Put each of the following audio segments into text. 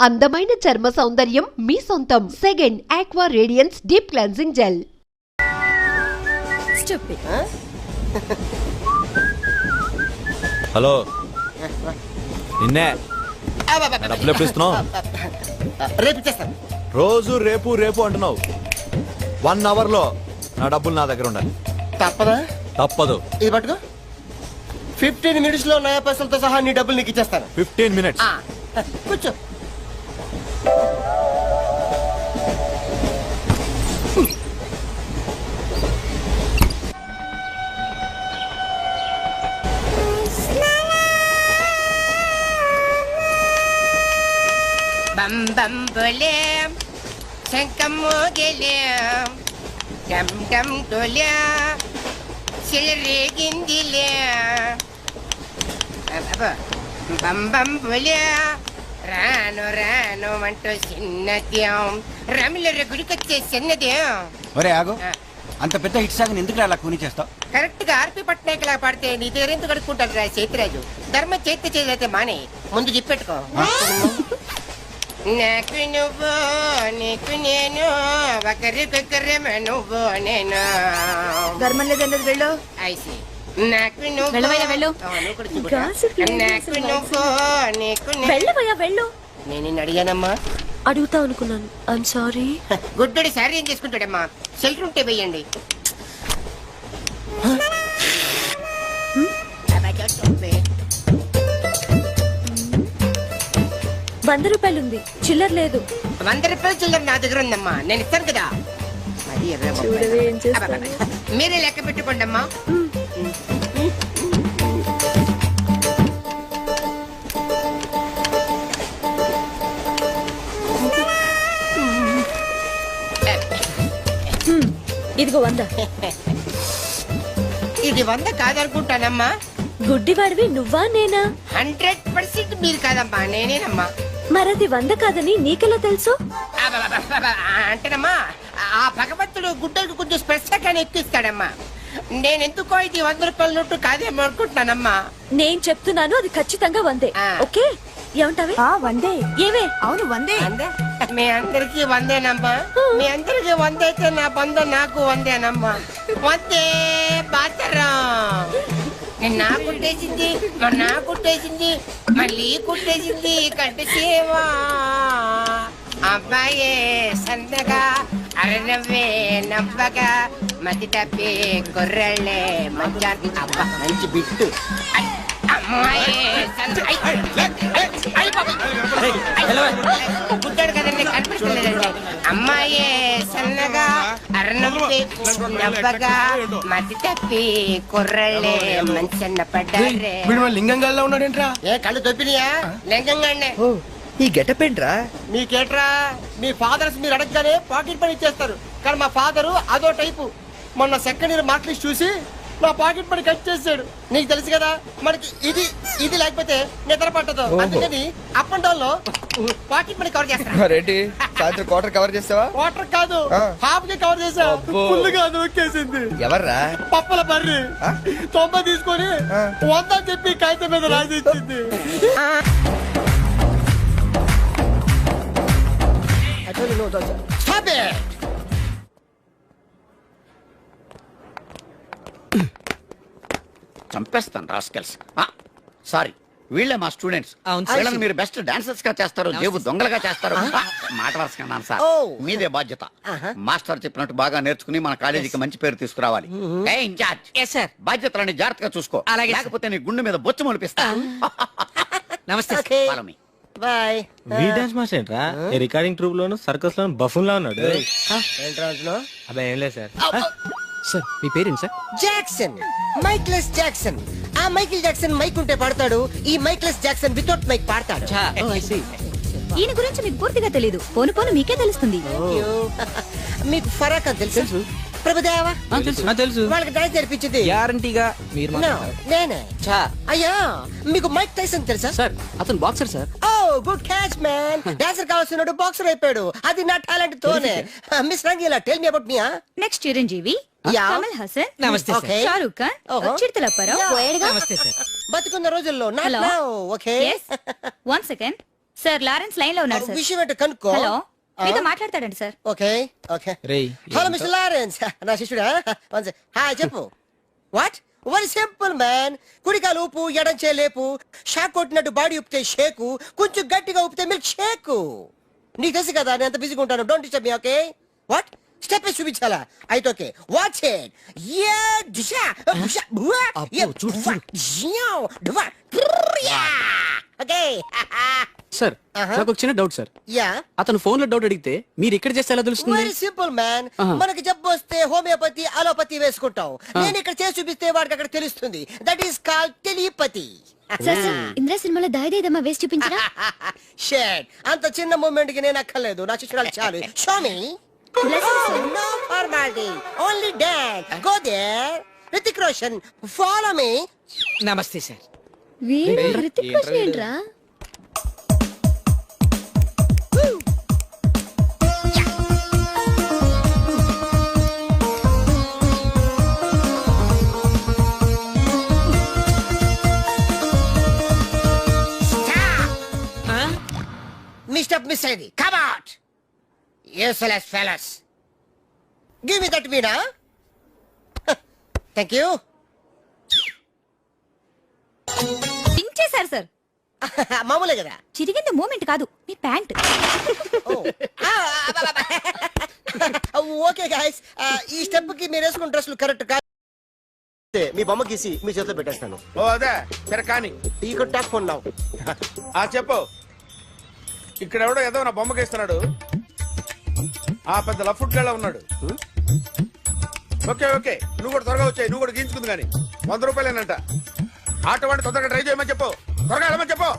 అందమైన చర్మ సౌందర్యం మీ సొంతం. Second aqua radiance deep cleansing gel. Hello నిన్నే డబ్బులు ఎప్పుడు ఇస్తున్నావు? రేపు ఇచ్చేస్తాను. రోజు రేపు రేపు అంటున్నావు. 1 అవర్ లో నా డబ్బులు నా దగ్గర ఉండాలి. తప్పదా? తప్పదు. ఇది పట్టుకో. 15 మినిట్స్ లో నయా పైసలతో సహా నీ డబ్బులు నీకు ఇచ్చేస్తాను. 15 మినిట్స్. కూర్చో. బం బం బోలేం శంఖం మోగలేం డమ్ డమ్ డోలే సిలరేగిందిలే బం బం బోలే రాను రాను అంటూ చిన్నదేం రమిల గుడికొచ్చే చిన్నదేం. ఒరే ఆగు, అంత పెద్ద హిట్ సాంగ్ ఎందుకు అలా కూని చేస్తావు? కరెక్ట్ గా ఆర్పి పట్నాయక్ లా పాడితే నీ దగ్గర ఎందుకు కడుక్కుంటారు రా సేతిరాజు. ధర్మ చైత్య చేదైతే మానే ముందు చెప్పెట్టుకో. నాకు నువ్వు నీకు నేను ఒకరికొకరేమో నువ్వు నేను. ధర్మం లేదన్నది వెళ్ళు. ఐసి నాకు నువ్వు వెళ్ళవయ్యా వెళ్ళు. నాకు నువ్వు నీకు వెళ్ళవయ్యా వెళ్ళు. నేను నిన్ను అడిగానమ్మా. అడుగుతా అనుకున్నాను. I'm sorry. గుడ్డోడి సారీ ఏం చేసుకుంటాడమ్మా? షెల్టర్ ఉంటే వెయ్యండి. ₹100 ఉంది, చిల్లర లేదు. ₹100 చిల్లర నా దగ్గర ఉందమ్మా, నేను ఇస్తాను కదా. మీరే లెక్క పెట్టుకోండి అమ్మా. ఇదిగో 100. ఇది 100 కాదనుకుంటానమ్మా. గుడ్డివాడివి నువ్వా నేనా? 100% మీరు కాదమ్మా, నేనేనమ్మా. మరది 100 కాదని నీకెలా తెలుసు? అంటేనమ్మా, ఆ భగవంతుడు గుడ్డలకు కొంచెం స్పెషల్గానే ఎక్కిస్తాడమ్మా. నేనెందుకో ఇది ₹100 నోటు కాదేమో అనుకుంటున్నానమ్మా. నేను చెప్తున్నాను, అది ఖచ్చితంగా 100. ఓకే, ఏమంటావే? 100. ఏవే? అవును 100. మీ అందరికి 100నమ్మా. మీ అందరికి 100 అయితే నా బంధం నాకు 100నమ్మా. 100 బాతరం. నా కుట్టేసింది, నా కుట్టేసింది, మళ్ళీ కుట్టేసింది కట్టేసేవా. అబ్బాయే సన్నగా అరనవ్వే నవ్వగా మతి తప్పి కుర్రళ్ళే మంచి అబ్బా మంచి బిట్టు. గుడ్డాడు కదండి, కనిపించలేదండి. అమ్మాయే సన్నగా అరనవ్వే నవ్వగా మతి తప్పి కుర్రళ్ళే మంచి అన్న పడ్డారే. లింగంగా ఉన్నాడేంట్రా? ఏ కళ్ళు తొప్పినాయా? లింగంగానే. ఈ గెటప్ ఏంట్రా? మీకేట్రా, మీ ఫాదర్స్ మీరు అడగగానే పాకెట్ పని ఇచ్చేస్తారు. కానీ మా ఫాదరు అదో టైపు. మొన్న సెకండ్ ఇయర్ మార్క్ లిస్ట్ చూసి నా పాకెట్ పని కట్ చేసాడు. నీకు తెలుసు కదా, మనకి ఇది ఇది లేకపోతే నిద్ర పట్టదు. అందుకని అప్ అండ్ డౌన్ లో పాకెట్ మనీ కవర్ చేస్తా. రెడ్డి సాయంత్రం క్వార్టర్ కవర్ చేస్తావా? క్వార్టర్ కాదు, హాఫ్ కి కవర్ చేసా. ఫుల్గా నొక్కేసింది. ఎవర్రా? పప్పుల బర్రి 90 తీసుకొని 100 అని చెప్పి కాగితం మీద రాసి ఇచ్చింది. Stop it! చంపేస్తాను రాస్కెల్స్. సారీ, వీళ్ళే మా స్టూడెంట్స్. వీళ్ళని మీరు బెస్ట్ డాన్సర్స్ గా చేస్తారు, జేబు దొంగలుగా చేస్తారు. మాట వరుసకన్నాను సార్, మీదే బాధ్యత. మాస్టర్ చెప్పినట్టు బాగా నేర్చుకుని మన కాలేజీకి మంచి పేరు తీసుకురావాలి. ఏ ఇన్ఛార్జ్, బాధ్యతలని జాగ్రత్తగా చూసుకో, లేకపోతే నీ గుండె మీద బొచ్చు మొలిపిస్తా. నమస్తే. బాయ్. వీ డాన్స్ మాస్టర్ ఏంట్రా? ఈ రికార్డింగ్ ట్రూప్ లోను సర్కస్ లోను బఫూన్ లా ఉన్నాడు. అబ్బా ఏం లేదు సార్. సార్ మీ పేరేంటి సార్? Jackson, mikeless Jackson. ఆ మైకిల్ జాక్సన్ మైక్ ఉంటే పాడతాడు, ఈ మైక్లెస్ జాక్సన్ వితౌట్ మైక్ పాడతాడు. ఈయన గురించి మీకు పూర్తిగా తెలీదు, పోను పోను మీకే తెలుస్తుంది. మీకు ఫరాక్ అని తెలుసు? ప్రభుదేవా తెలుసు. వాళ్ళకి డాన్స్ నేర్పించింది గ్యారంటీగా మీరు నేనే. అయ్యా, మీకు మైక్ టైసన్ తెలుసా? సార్ అతను boxer sir. Oh good catch man. Dancer కావాల్సినాడు బాక్సర్ అయిపోయాడు. అది నా టాలెంట్ తోనే. Miss Rangeela, tell me about me. Next Chiranjeevi, Kamal Haasan, నమస్తే సార్. షారూక్ ఖాన్, చిరుతలప్పారావు. బతుకున్న రోజుల్లో okay. 1 second. Sir Lawrence line లో ఉన్నారు సార్. విషయం ఏంటో కనుక్కో. హలో మీతో మాట్లాడతాడండి సార్. Okay okay. రేయ్ హలో మిస్టర్ లారెన్స్, నా శిష్యుడా? హాయ్ చెప్పు. వాట్? Very simple man. కుడికాలు ఊపు, ఎడం చేయి లేపు. షాక్ కొట్టినట్టు బాడీ ఊపితే షేకు, కొంచెం గట్టిగా ఊపితే మిల్క్ షేకు. నీకు తెలుసు కదా నేను ఎంత బిజీగా ఉంటాను. Don't disturb me. Okay what? Step చూపించాలా? అయితే ఓకే వాచ్ ఇట్. యా దిశా దిశా బువా యా జియో దువా యా. ఓకే సార్ నాకు ఒక చిన్న డౌట్ సార్. యా అతను ఫోన్ లో డౌట్ అడిగితే మీరు ఇక్కడ చేస్తే ఎలా తెలుస్తుంది? Very simple man. మనకి జబ్బు వస్తే హోమియోపతి అలోపతి వేసుకుంటాం. నేను ఇక్కడ చేసి చూపిస్తే వాడికి అక్కడ తెలుస్తుంది. That is called telepathy. Indra సినిమాలో దాయిదేదమ్మా వేసి చూపించరా? షేట్ అంత చిన్న మూమెంట్ కి నేను అక్కర్లేదు. నా శిష్యురాలు చాలు. Show me. No formality, only dance. Go there. Hrithik Roshan follow me. నమస్తే సార్. వీడు హృతిక్ రోషన్ ఏంట్రా? మీ స్టెప్ మిస్ అయింది. Come out useless fellows. Give me that veena. Thank you. పించేశారు సార్. మామూలే కదా. చిరిగింది మూమెంట్ కాదు మీ ప్యాంట్. ఓకే గాయస్, ఈ స్టెప్ కి మీరు వేసుకున్న డ్రెస్లు కరెక్ట్ కాదు. మీ బొమ్మ గీసి మీ చేతిలో పెట్టేస్తాను. ఓ అదే సరే కానీ ఈ కుడ్ టాక్ ఫోన్ నౌ. చెప్పు. ఇక్కడ ఎవడో ఏదో నా బొమ్మకి ఇస్తున్నాడు. ఆ పెద్ద లఫుట్ గళ్ళ ఉన్నాడు. ఓకే ఓకే నువ్వు కూడా త్వరగా వచ్చాయి. నువ్వు కూడా గీంచుకుంది కానీ 100 రూపాయలేనంట. ఆటో వాడిని తొందరగా ట్రై చేయమని చెప్పు. త్వరగా వెళ్ళమని చెప్పు.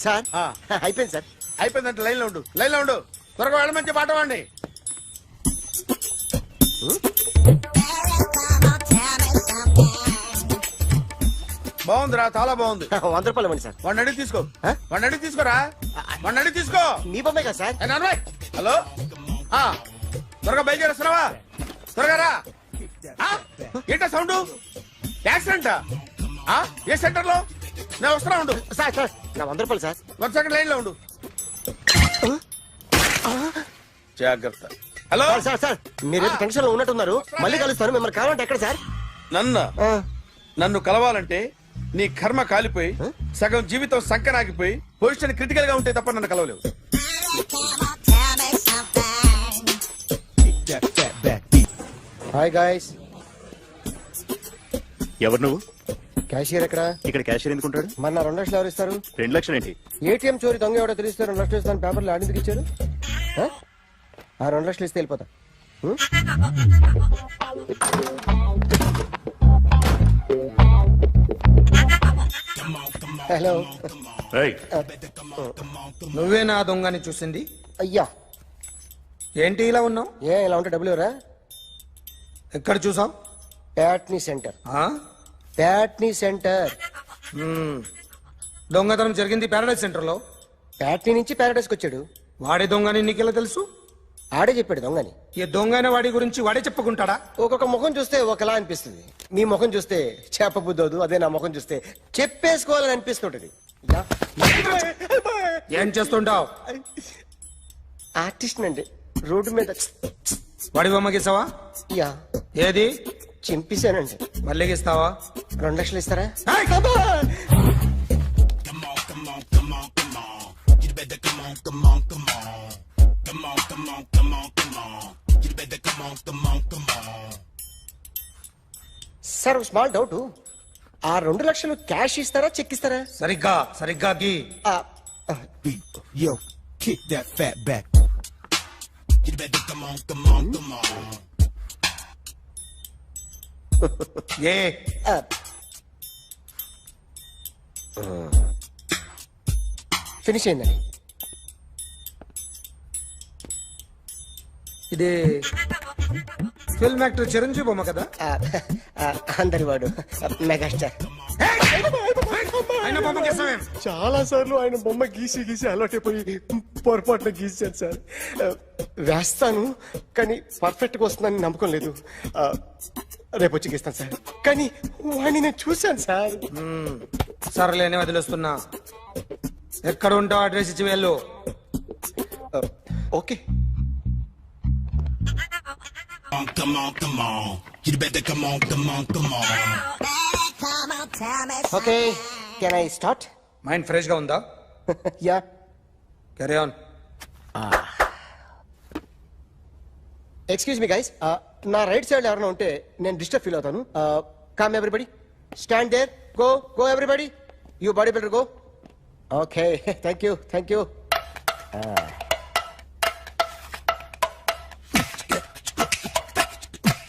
సార్ అయిపోయింది సార్. అయిపోయిందంటే లైన్ లో ఉండు. లైన్ లో ఉండు. త్వరగా వెళ్ళమని చెప్పు ఆటో వాడిని. బాగుందిరా చాలా బాగుంది. 100 రూపాయలు ఇవ్వండి సార్. వాడిని అడిగి తీసుకో. వాడిని అడిగి తీసుకోరా. వాడిని అడిగి తీసుకో. మీ బొమ్మే కదా సార్. హలో త్వరగా బయలుదేరేస్తున్నావా? త్వరగా రా. ఏంటా సౌండ్? యాక్సిడెంట్ ఏ సెంటర్ లో? నేను వస్తున్నా ఉండు. సార్ సార్ నా 100 రూపాయలు సార్. 1 సెకండ్ లైన్ లో ఉండు. జాగ్రత్త. హలో సార్ సార్ సార్ మీరు టెన్షన్ లో ఉన్నట్టున్నారు. మళ్ళీ కలుస్తాను. మిమ్మల్ని కావాలంటే ఎక్కడ సార్? నన్ను కలవాలంటే నీ కర్మ కాలిపోయి సగం జీవితం సంకనాగిపోయి పొజిషన్ క్రిటికల్ గా ఉంటే తప్ప నన్ను కలవలేవు. Hi guys. ఎవరు నువ్వు? క్యాషియర్ ఎక్కడ? ఇక్కడ క్యాషియర్ ఎందుకుంటాడు? మన 2 లక్షలు ఎవరు ఇస్తారు? 2 లక్షలు ఏంటి? ఏటీఎం చోరీ దొంగ ఎవడో తెలిస్తే 2 లక్షలు ఇస్తాను పేపర్లు ఆడిందుకు ఇచ్చారు. ఆ 2 లక్షలు ఇస్తే వెళ్ళిపోతా. హలో నువ్వే నా దొంగని చూసింది? అయ్యా ఏంటి ఇలా ఉన్నావు? ఇలా ఉంటే డబ్బులు ఎవరా? ఎక్కడ చూసావు? ప్యాట్నీ సెంటర్. ప్యాట్నీ సెంటర్. దొంగతనం జరిగింది ప్యారడైజ్ సెంటర్ లో. ప్యాట్నీ నుంచి ప్యారడైజ్కి వచ్చాడు. వాడే దొంగని నీకెలా తెలుసు? ఆడే చెప్పాడు దొంగని. ఈ దొంగైన వాడి గురించి వాడే చెప్పుకుంటాడా? ఒక్కొక్క ముఖం చూస్తే ఒకలా అనిపిస్తుంది. మీ ముఖం చూస్తే చెప్పబుద్దోదు. అదే నా ముఖం చూస్తే చెప్పేసుకోవాలని అనిపిస్తుంటది. ఏం చేస్తుంటావు? ఆర్టిస్ట్ అండి. రోడ్డు మీద వాడి బొమ్మ గీసావా? యా. ఏది? చింపేశానండి. మళ్ళీ గీస్తావా? 2 లక్షలు ఇస్తారా? Sir small doubt. ఆ 2 లక్షలు క్యాష్ ఇస్తారా చెక్ ఇస్తారా? సరిగ్గా గీ. Yo, kick that fat back. You better come on. A finish అయిందండి. ఇది ఫిల్మ్ యాక్టర్ చిరంజీవి బొమ్మ కదా? అందరి వాడు మెగాస్టార్. ఆయన బొమ్మ గీసావేం? చాలా సార్లు ఆయన బొమ్మ గీసి అలవాటైపోయి పొరపాటున గీసాను సార్. వేస్తాను కానీ పర్ఫెక్ట్ గా వస్తుందని నమ్మకం లేదు. రేపు వచ్చి గీస్తాను సార్. కానీ వాడిని నేను చూశాను సార్. సర్లేని వదిలేస్తున్నా. ఎక్కడ ఉంటావు అడ్రస్ ఇచ్చి వెళ్ళు. Okay. Come on, come on. You better come on, come on, come on. Okay, can I start? Mind fresh గా ఉందా? Yeah. Carry on. Excuse me guys, నా రైట్ సైడ్ ఎవరైనా ఉంటే నేను డిస్టర్బ్ ఫీల్ అవుతాను. Come everybody, stand there, go go everybody, you body builder go. Okay, thank you thank you.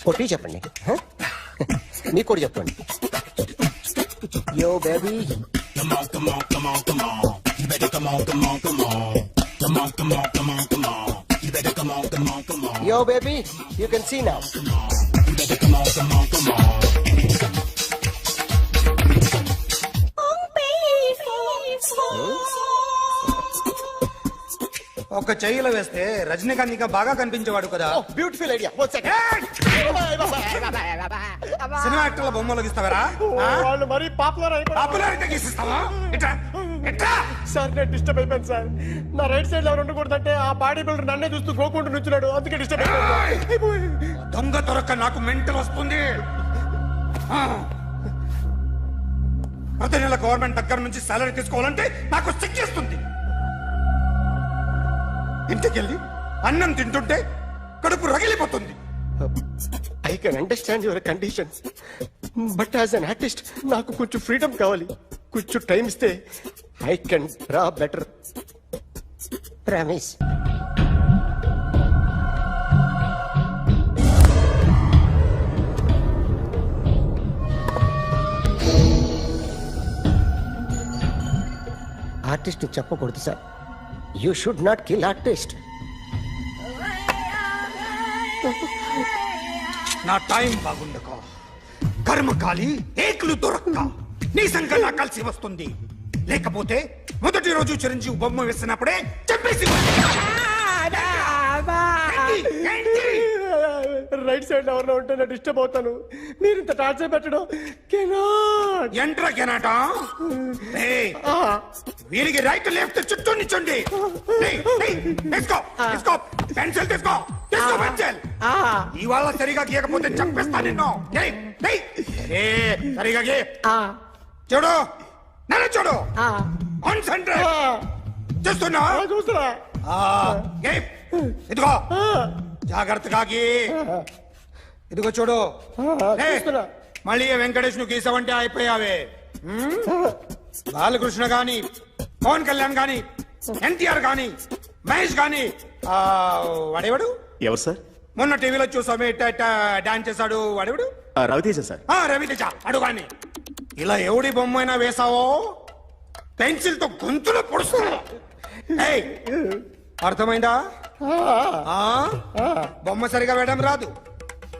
కొట్టి చెప్పండి, మీకు కూడా చెప్పండి. Yo baby. Come on, come on, come on, come on. You better come on, come on, come on. Come on, come on, come on, come on. You better come on, come on, come on. Yo, baby, you can see now. You better come on, come on, come on. ఒక చెయ్యిలో వేస్తే రజనీకాంత్ ఇంకా బాగా కనిపించేవాడు కదా. Beautiful idea. One second. Cinema యాక్టర్ల బొమ్మలు గీస్తావరా? వాళ్ళు మరి పాపులర్ అయిపోయారు. పాపులారిటీ గీసిస్తావా? ఇట్రా ఇట్రా. సార్ నేను డిస్టర్బ్ అయిపోయాను సార్. నా రైట్ సైడ్ ఎవరు ఉండకూడదంటే ఆ బాడీ బిల్డర్ నన్నే చూస్తూ గోకుంటూ నుంచున్నాడు, అందుకే డిస్టర్బ్ అయిపోయాను. దొంగ దొరక్క నాకు మెంటల్ వస్తుంది. ప్రతి నెల గవర్నమెంట్ దగ్గర నుంచి సాలరీ తీసుకోవాలంటే నాకు సిగ్గేస్తుంది. ఇంటికెళ్ళి అన్నం తింటుంటే కడుపు రగిలిపోతుంది. I can understand your conditions, but as an artist నాకు కొంచెం ఫ్రీడమ్ కావాలి. కొంచెం టైం ఇస్తే I can draw better. Promise. Artist చెప్పకూడదు sir. You should not kill artist. నా టైం బాగుండక కర్మకాలి ఏకులు దొరక్క నీ సంకల్లా కలిసి వస్తుంది. లేకపోతే మొదటి రోజు చిరంజీవి బొమ్మ వేసినప్పుడే చెప్పేసి రైట్ సైడ్ ఎవరైనా ఉంటే నేను డిస్టర్బ్ అవుతాను. మీరు ఇంత టార్చర్ పెట్టడం ఎంట్రా కెనాట. వీరికి రైట్ లెఫ్ట్ చుట్టూ నిచ్చండి. పెన్సిల్ తీసుకో, తీసుకో పెన్సిల్. ఇవాళ సరిగా గీయకపోతే చంపేస్తా నిన్ను. సరిగా గీ. చూడు, నన్ను చూడు. కాన్సంట్రేట్ చూస్తున్నా. చూస్తున్నా. ఇదిగో జాగ్రత్తగా గీ. ఇదిగో చూడు. మళ్ళీ వెంకటేష్ ను గీసావంటే అయిపోయావే. బాలకృష్ణ గాని, పవన్ కళ్యాణ్ గాని, ఎన్టీఆర్ గాని, మహేష్ గాని, వాడేవాడు ఎవరు సార్? మొన్న టీవీలో చూసామే డాన్స్ చేశాడు వాడేవాడు? రవితేజ సార్. రవితేజ అడుగాని. ఇలా ఎవడి బొమ్మ అయినా వేసావో పెన్సిల్ తో గొంతులో పొడుస్తున్నా. అర్థమైందా? బొమ్మ సరిగా వేయడం రాదు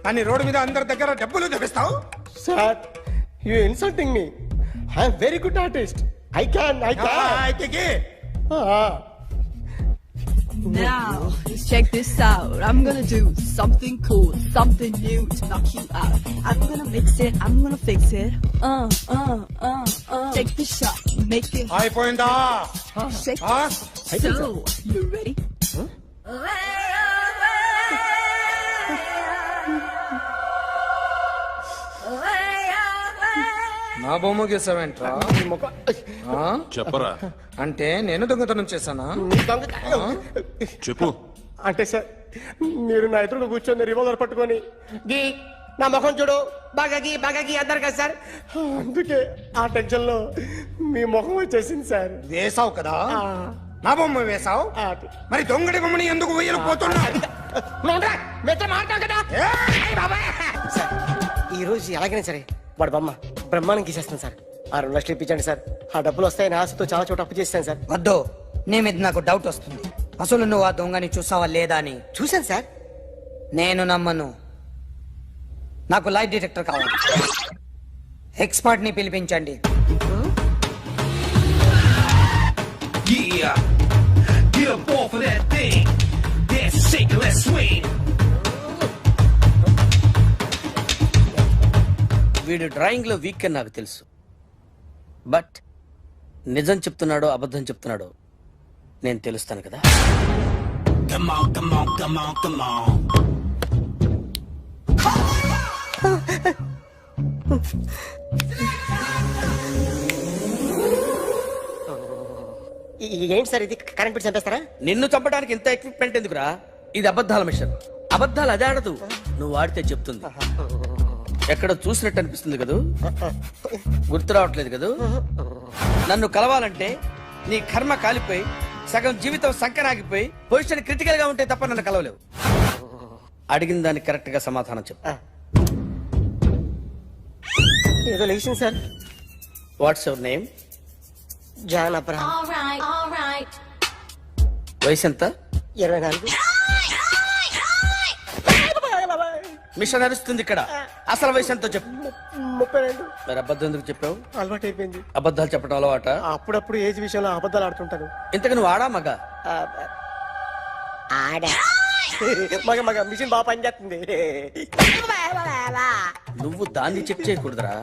కానీ రోడ్డు మీద అందరి దగ్గర డబ్బులు తెప్పిస్తావు. Sir, you insulting me. I am very good artist. I can. Now, check this out. I'm gonna do something cool, something new to knock you out. I'm gonna mix it, I'm gonna fix it. Take the shot, make it. అయిపోయిందా? Shake it. So, you ready? నా బొమ్మ గీసావేంట్రా? చెప్పరా. అంటే నేను దొంగతనం చేశానా? చెప్పు. అంటే సార్, మీరు నా ఎదురుగా కూర్చొని రివాల్వర్ పట్టుకొని గీ, నా ముఖం చూడు, బాగా గీ అన్నారు కదా సార్. అందుకే ఆ టెన్షన్ లో మీ ముఖం వచ్చేసింది సార్. వేసావు కదా, నా బొమ్మ వేసావు. మరి దొంగడి బొమ్మని ఎందుకు వేయలేకపోతున్నా? సార్, ఈ రోజు ఎలాగైనా సరే వాడు బొమ్మ బ్రహ్మాండం గీసేస్తాను సార్. 6 లక్షలు ఇప్పించండి సార్. ఆ డబ్బులు వస్తాయని ఆశతో చాలా చోట అప్పు చేస్తాను సార్. వద్దు, నీ మీద నాకు డౌట్ వస్తుంది. అసలు నువ్వు ఆ దొంగని చూసావా లేదా అని. చూశాను సార్. నేను నమ్మను. నాకు లైట్ డిటెక్టర్ కావాలి. ఎక్స్పర్ట్ ని పిలిపించండి. Yeah. Get up off of that thing. Dance and shake and let's swing. వీడు డ్రాయింగ్ లో వీక్ అని నాకు తెలుసు, బట్ నిజం చెప్తున్నాడో అబద్ధం చెప్తున్నాడో నేను తెలుస్తాను కదా. Come on, come on, come on, come on. ఏంటి సార్ ఇది, కరెంట్ బిల్ చంపేస్తారా? నిన్ను చంపడానికి ఇంత ఎక్విప్మెంట్ ఎందుకురా? ఇది అబద్ధాల మిషన్. అబద్ధాలు అదే ఆడదు, నువ్వు ఆడితే చెప్తుంది. ఎక్కడ చూసినట్టు అనిపిస్తుంది కదూ, గుర్తు రావట్లేదు కదూ. నన్ను కలవాలంటే నీ కర్మ కాలిపోయి సగం జీవితం సంకనాగిపోయి పొజిషన్ క్రిటికల్ గా ఉంటే తప్ప నన్ను కలవలేవు. అడిగిన దానికి కరెక్ట్ గా సమాధానం చెప్పు. ఏదో లేచింది sir. What's your name? John Abraham. వయసు ఎంత? 24. మిషన్ నడుస్తుంది ఇక్కడ. అసలు వయసు ఎంతో చెప్పు. 32. మరి అబద్ధం ఎందుకు చెప్పావు? అలవాటు అయిపోయింది. అబద్ధాలు చెప్పడం అలవాట? అప్పుడప్పుడు ఏజ్ విషయంలో అబద్ధాలు ఆడుతుంటాను. ఇంతకు నువ్వు ఆడా మగ? ఆడా. మగ మగ మిషన్ బాగా పనిచేస్తుంది. నువ్వు దాన్ని చెక్ చేయకూడదురా,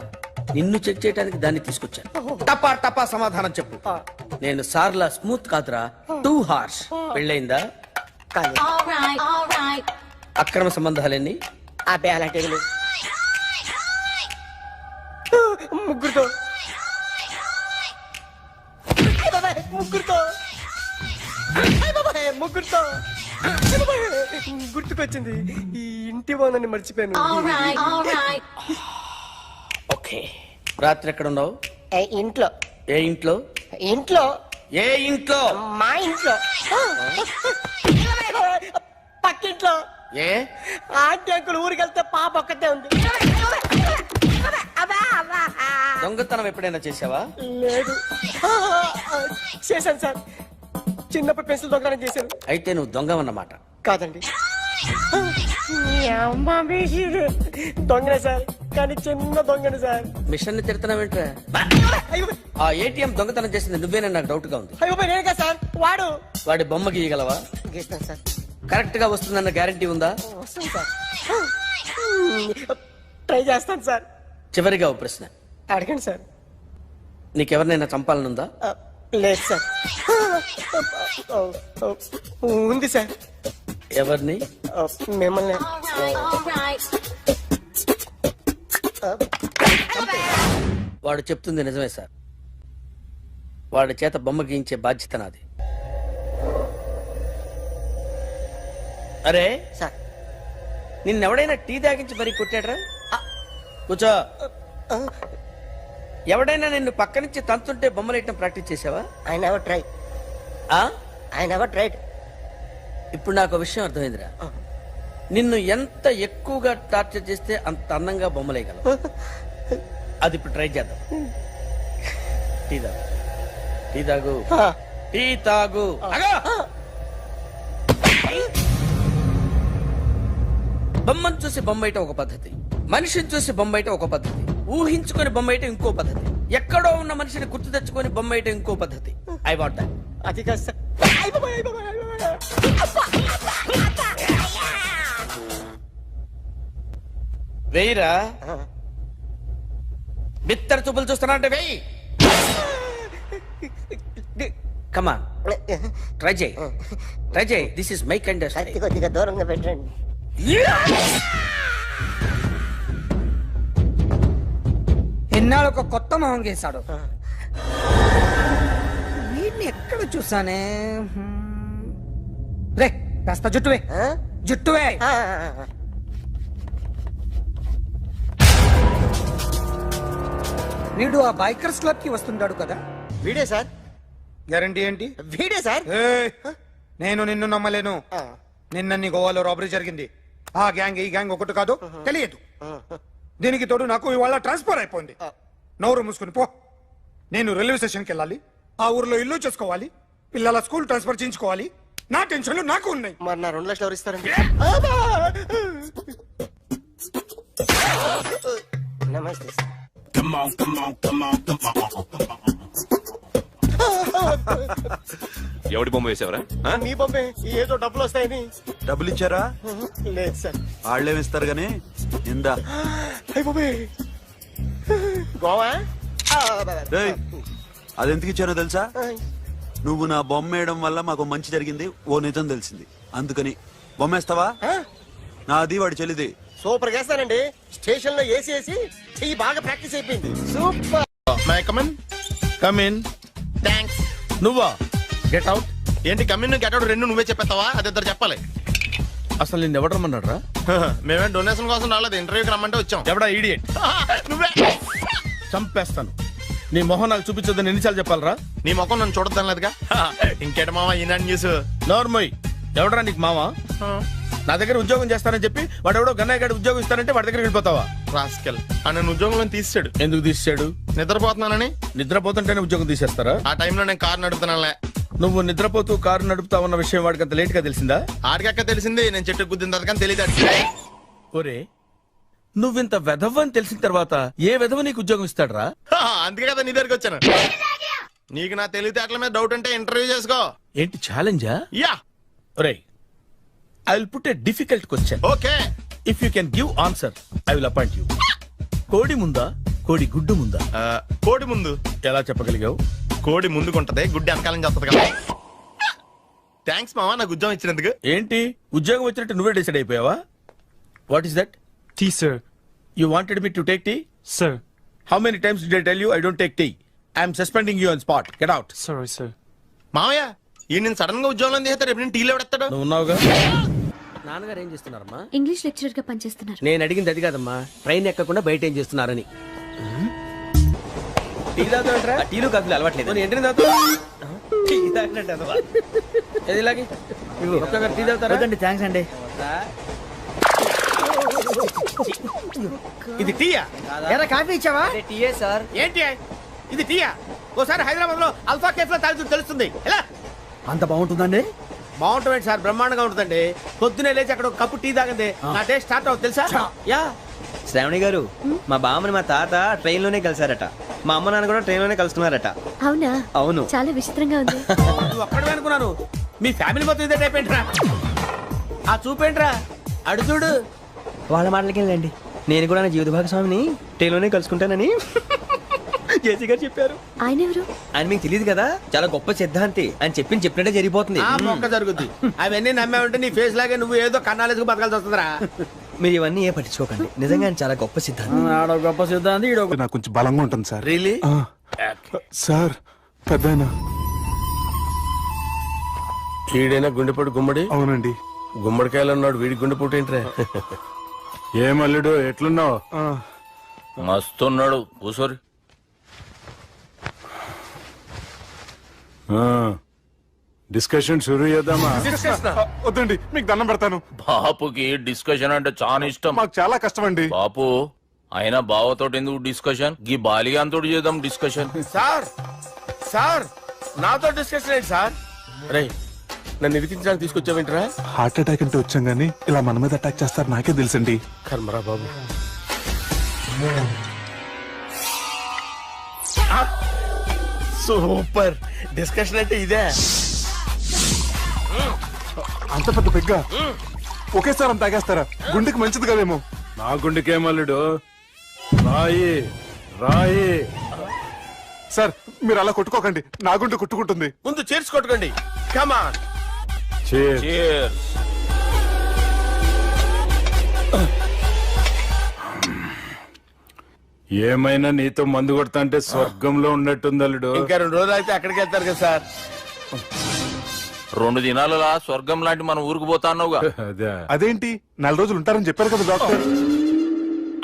నిన్ను చెక్ చేయడానికి దాన్ని తీసుకొచ్చాను. టపా టపా సమాధానం చెప్పు. నేను సార్లా స్మూత్ కాదురా, టూ హార్ష్. పెళ్ళయిందా? అక్రమ సంబంధాలన్నీ? అబ్బే అలాంటి ముగ్గురుతో ముగ్గురుతో గుర్తుకొచ్చింది. ఈ ఇంటి వాళ్ళని మర్చిపోయాను. ఓకే, రాత్రి ఎక్కడ ఉన్నావు? ఇంట్లో. ఏ ఇంట్లో? ఇంట్లో. ఏ ఇంట్లో? మా ఇంట్లో. పక్కింట్లో. ఏ ఆంటీ అంకుల్ ఊరికి వెళ్తే పాప ఒక్కతే ఉంది. దొంగతనం ఎప్పుడైనా చేసావా? లేదు. చేశాను సార్, చిన్నప్పుడు పెన్సిల్ దొంగతనం చేశాను. అయితే నువ్వు దొంగవన్నమాట. కాదండి, దొంగనే సార్, కానీ చిన్న దొంగని సార్. మిషన్ ని తిడుతున్నావేంట్రా? ఆ ఏటీఎం దొంగతనం చేసింది నువ్వేనని నాకు డౌట్ గా ఉంది. అయ్యో నేను కదా సార్, వాడి బొమ్మ గీయగలవా? గీస్తాను సార్. కరెక్ట్ గా వస్తుందన్న గ్యారంటీ ఉందా? వస్తుంది సార్, ట్రై చేస్తాను సార్. చివరిగా ఓ ప్రశ్న అడగండి సార్. నీకెవరినైనా చంపాలనుందా? లేదు సార్. ఉంది సార్. ఎవరిని? మిమ్మల్ని. వాడు చెప్తుంది నిజమే సార్. వాడి చేత బొమ్మ గీయించే బాధ్యత నాది. అరే సార్, నిన్నెవడైనా టీ తాగించి మరీ కొట్టాడ్రా? కూర్చో. ఎవడైనా నిన్ను పక్క నుంచి తంతుంటే బొమ్మలేయటం ప్రాక్టీస్ చేసావా? I never try. I never tried. ఇప్పుడు నాకు విషయం అర్థమైందిరా. నిన్ను ఎంత ఎక్కువగా టార్చర్ చేస్తే అంత అందంగా బొమ్మలేయగలవు. అది ఇప్పుడు ట్రై చేద్దాం. టీ తాగు, టీ తాగు, టీ తాగు. బొమ్మను చూసి బొమ్మయటం ఒక పద్ధతి, మనిషిని చూసి బొమ్మయటం ఒక పద్ధతి, ఊహించుకొని బొమ్మయటం ఇంకో పద్ధతి, ఎక్కడో ఉన్న మనిషిని గుర్తు తెచ్చుకొని బొమ్మయటం ఇంకో పద్ధతి. I want that. అది కాదు సార్. వెయ్యిరా. బిత్తర చూపులు చూస్తున్నా అంటే వెయ్యి. కమాన్, ట్రై చేయి, ట్రై చేయి. This is my kind of style. కొద్దిగా దూరంగా పెట్టండి. ఎన్నాళ్ళు ఒక కొత్త మొహం గీసాడు. వీడిని ఎక్కడ చూసానే? రే కాస్త జుట్టువే, జుట్టువే. వీడు ఆ బైకర్స్ క్లబ్ కి వస్తుంటాడు కదా? వీడే సార్. గ్యారంటీ ఏంటి? వీడే సార్. నేను నిన్ను నమ్మలేను. నిన్న నీ గోవాలో రాబరీ జరిగింది. ఆ గ్యాంగ్ ఈ గ్యాంగ్ ఒకటి కాదు, తెలియదు. దీనికి తోడు నాకు ఇవాళ ట్రాన్స్ఫర్ అయిపోయింది. నోరు మూసుకుని పో. నేను రైల్వే స్టేషన్కి వెళ్ళాలి, ఆ ఊర్లో ఇల్లు చేసుకోవాలి, పిల్లల స్కూల్ ట్రాన్స్ఫర్ చేయించుకోవాలి. నా టెన్షన్లు నాకు ఉన్నాయి. మరి నా 2 లక్షలు ఎవరు ఇస్తారండి? నమస్తే sir. Come on, come on, come on, come on, come on. ఎవడి బొమ్మ వేసావరా మీ బొమ్మే ఏదో డబ్బులు వస్తాయని. డబ్బులు ఇచ్చారా? లేదు సార్. వాళ్ళేమిస్తారు గానీ ఇందా. అయ్య బాబే గోవా. రేయ్, అదెందుకు ఇచ్చానో తెలుసా? నువ్వు నా బొమ్మ వేయడం వల్ల మాకు మంచి జరిగింది, ఓ నిజం తెలిసింది, అందుకని. బొమ్మేస్తావా? నాది వాడి చెల్లిది. సూపర్ చేస్తానండి. స్టేషన్ లో ఏసీ చెయ్యి బాగా ప్రాక్టీస్ అయిపోయింది. సూపర్. కమిన్. థ్యాంక్స్. నువ్వా? Get out. ఏంటి కమిన్ గెట్ అవుట్ రెండు నువ్వే చెప్పేస్తావా? అది ఇద్దరు చెప్పాలి. అసలు నేను ఎవరు రమ్మన్నాడు రా? మేమే డొనేషన్ కోసం రాలేదు, ఇంటర్వ్యూకి రమ్మంటే వచ్చాం. ఎవడా ఈడియట్? నువ్వే. చంపేస్తాను. నీ మొహం నాకు చూపించొద్దని ఎన్నిసార్లు చెప్పాలరా? నీ ముఖం నన్ను చూడద్దాం లేదుగా. ఇంకేట మావా ఈనాడు న్యూస్. నోర్మోయ్, ఎవడరా నీకు మావా? నా దగ్గర ఉద్యోగం చేస్తానని చెప్పి వాడు ఎవడో గన్నయ్య గారి ఉద్యోగం ఇస్తానంటే వాడి దగ్గర వెళ్ళిపోతావా? రాస్కెల్. నన్ను ఉద్యోగంలో తీసాడు. ఎందుకు తీసాడు? నిద్రపోతున్నానని. నిద్రపోతుంటేనే ఉద్యోగం తీసేస్తారా? ఆ టైంలో నేను కారు నడుపుతున్నానులే. నువ్వు నిద్రపోతూ కారు నడుపుతా ఉన్న విషయం వాడికి అంత లేట్ గా తెలిసిందా? ఆడికక్క తెలిసింది, నేను చెట్టు గుద్దిన తర్వాత కానీ తెలియదు. ఒరే, నువ్వింత వెధవ్ అని తెలిసిన తర్వాత ఏ వెధవ నీకు ఉద్యోగం ఇస్తాడరా? అందుకే కదా నీ దగ్గరికి వచ్చాను. నీకు నా తెలివితేటల మీద డౌట్ అంటే ఇంటర్వ్యూ చేసుకో. ఏంటి ఛాలెంజా? యా. ఒరే, I will put a difficult question. Okay. If you can give answer I will appoint you. కోడి ముందా, కోడి గుడ్డు ముందా? కోడి ముందు. ఎలా చెప్పగలిగావు? కోడి ముందుకుంటది, గుడ్డి వెనకాలని చేస్తుంది కదా. థ్యాంక్స్ మావా నాకు ఉద్యోగం ఇచ్చినందుకు. ఏంటి ఉద్యోగం వచ్చినట్టు నువ్వే డిసైడ్ అయిపోయావా? What is that? Tea sir. You wanted me to take tea? Sir. How many times did I tell you I don't take tea? I am suspending you on spot. Get out. Sorry, sir. మావయ్య ఈ నేను sudden గా ఉద్యోగంలో తీస్తాడు, రేపు నేను టీలో పెడతాడు. నువ్వు ఉన్నావుగా. నాన్నగారు ఏం చేస్తున్నారమ్మా? ఇంగ్లీష్ లెక్చరర్ గా పనిచేస్తున్నారు. నేను అడిగింది అది కాదమ్మా, ట్రైన్ ఎక్కకుండా బయట ఏం చేస్తున్నారని. టీ తాగుతాంట్రా? టీలు కాఫీలు అలవాట్లేదు. ఎంట్రీ తాగుతా. టీ తాగినట్టు ఏది ఇలాగే ఒక్కగారు టీ తాగుతారా? థ్యాంక్స్ అండి. ఇది టీయా? ఎరా కాఫీ ఇచ్చావా? టీయే సార్. ఏంటి ఇది టీయా? ఓసారి హైదరాబాద్ లో అల్ఫా కేఫ్ లో తాగుతూ తెలుస్తుంది. ఎలా అంత బాగుంటుందండి? బాగుంటుంది సార్, బ్రహ్మాండంగా ఉంటుందండి. పొద్దునే లేచి అక్కడ ఒక కప్పు టీ తాగండి నా టేస్ట్ స్టార్ట్ అవుతుంది తెలుసా? యా. శ్రావణి గారు, మా బామ్మని మా తాత ట్రైన్ లోనే కలిసారట, మా అమ్మ నాన్న కూడా ట్రైన్ లోనే కలుస్తున్నారట. అవునా? అవును. చాలా విచిత్రంగా ఉంది. నువ్వు ఒక్కడే అనుకున్నాను, మీ ఫ్యామిలీ మొత్తం ఇదే టైప్ ఏంట్రా? ఆ చూపేంట్రా, అడు చూడు. వాళ్ళ మాటలకి వెళ్ళండి, నేను కూడా నా జీవిత భాగస్వామిని ట్రైన్ లోనే కలుసుకుంటానని జేసీ గారు చెప్పారు. ఆయన ఎవరు? ఆయన మీకు తెలియదు కదా, చాలా గొప్ప సిద్ధాంతి అని చెప్పినట్టే జరిగిపోతుంది. ఆ మొక్క జరుగుద్ది. అవన్నీ నమ్మావంటే నీ ఫేస్ లాగే నువ్వు ఏదో కన్నాలేసుకు బతకాల్సి వస్తుందిరా. మీరు ఇవన్నీ ఏ పట్టించుకోకండి, నిజంగా ఆయన చాలా గొప్ప సిద్ధాంతి. ఆడో గొప్ప సిద్ధాంతి, ఈడో నాకు కొంచెం బలంగా ఉంటుంది సార్. రియలీ? సార్ పెద్దయినా. ఈడైనా గుండెపోటు గుమ్మడి? అవునండి. గుమ్మడికాయలు ఉన్నాడు, వీడి గుండెపోటు ఏంట్రా? ఏం అల్లుడు ఎట్లున్నావు? మస్తున్నాడు కూసోరి. డిస్కషన్ షురూ చేద్దామా? వద్దండి, మీకు దండం పెడతాను. బాపుకి డిస్కషన్ అంటే చాలా ఇష్టం. మాకు చాలా కష్టం అండి. బాపు అయినా బావతోటి ఎందుకు డిస్కషన్? గీ బాలిగాంతోటి చేద్దాం డిస్కషన్. సార్ సార్ నాతో డిస్కషన్ ఏంటి సార్? రే, నన్ను ఇరికించడానికి తీసుకొచ్చావేంట్రా? హార్ట్ అటాక్ అంటే వచ్చాం గానీ ఇలా మన మీద అటాక్ చేస్తారు నాకే తెలుసండి. కర్మరా బాబు. సూపర్ డిస్కషన్ అంటే ఇదే. అంత పెద్ద పెగ్గ ఒకేసారి అంత తాగేస్తారా? గుండెకి మంచిది కదేమో. నా గుండెకేమల్లుడు రాయి రాయి. సార్ మీరు అలా కొట్టుకోకండి, నా గుండె కొట్టుకుంటుంది. ముందు చేర్చి కొట్టుకోండి. కమాన్. ఏమైనా నీతో మందు కొడతా అంటే స్వర్గంలో ఉన్నట్టుంది అల్లుడు. ఇంకా 2 రోజులు అయితే అక్కడికి వెళ్తారు కదా సార్. 2 దినాలలా స్వర్గం లాంటి మన ఊరికి పోతాన్నావుగా. అదేంటి 4 రోజులు ఉంటారని చెప్పారు కదా డాక్టర్.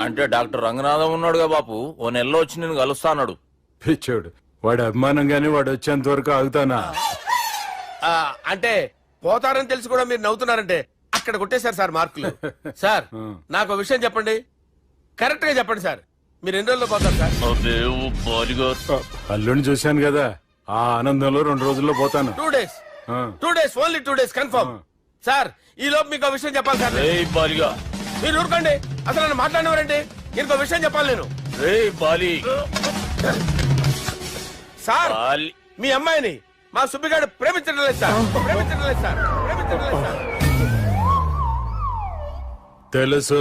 అంటే డాక్టర్ రంగనాథం ఉన్నాడుగా బాపు, ఓ నెలలో వచ్చి నేను కలుస్తా అన్నాడు. పిచ్చోడు, వాడు అభిమానంగానే వాడు వచ్చేంత వరకు ఆగుతానా? అంటే పోతారని తెలిసి కూడా మీరు నవ్వుతున్నారంటే అక్కడ కొట్టేశారు సార్ మార్కులు. సార్ నాకు ఒక విషయం చెప్పండి, కరెక్ట్ గా చెప్పండి సార్, మీరు ఎన్ని రోజుల్లో పోతారు సార్? అల్లుడిని చూశాను కదా, ఆ ఆనందంలో 2 రోజుల్లో పోతాను. 2 days. 2 days, only 2 days confirm. Sir ఈ లోపు మీకు విషయం చెప్పాలి సార్. మీరు ఊరుకోండి, అసలు నన్ను మాట్లాడినవారండి. ఇంకో విషయం చెప్పాలి నేను. సార్ మీ అమ్మాయిని మా సుబ్బిగాడు ప్రేమించడం లేదు సార్. ప్రేమించడం లేదు సార్. ప్రేమించడం లేదు సార్. తెలుసు,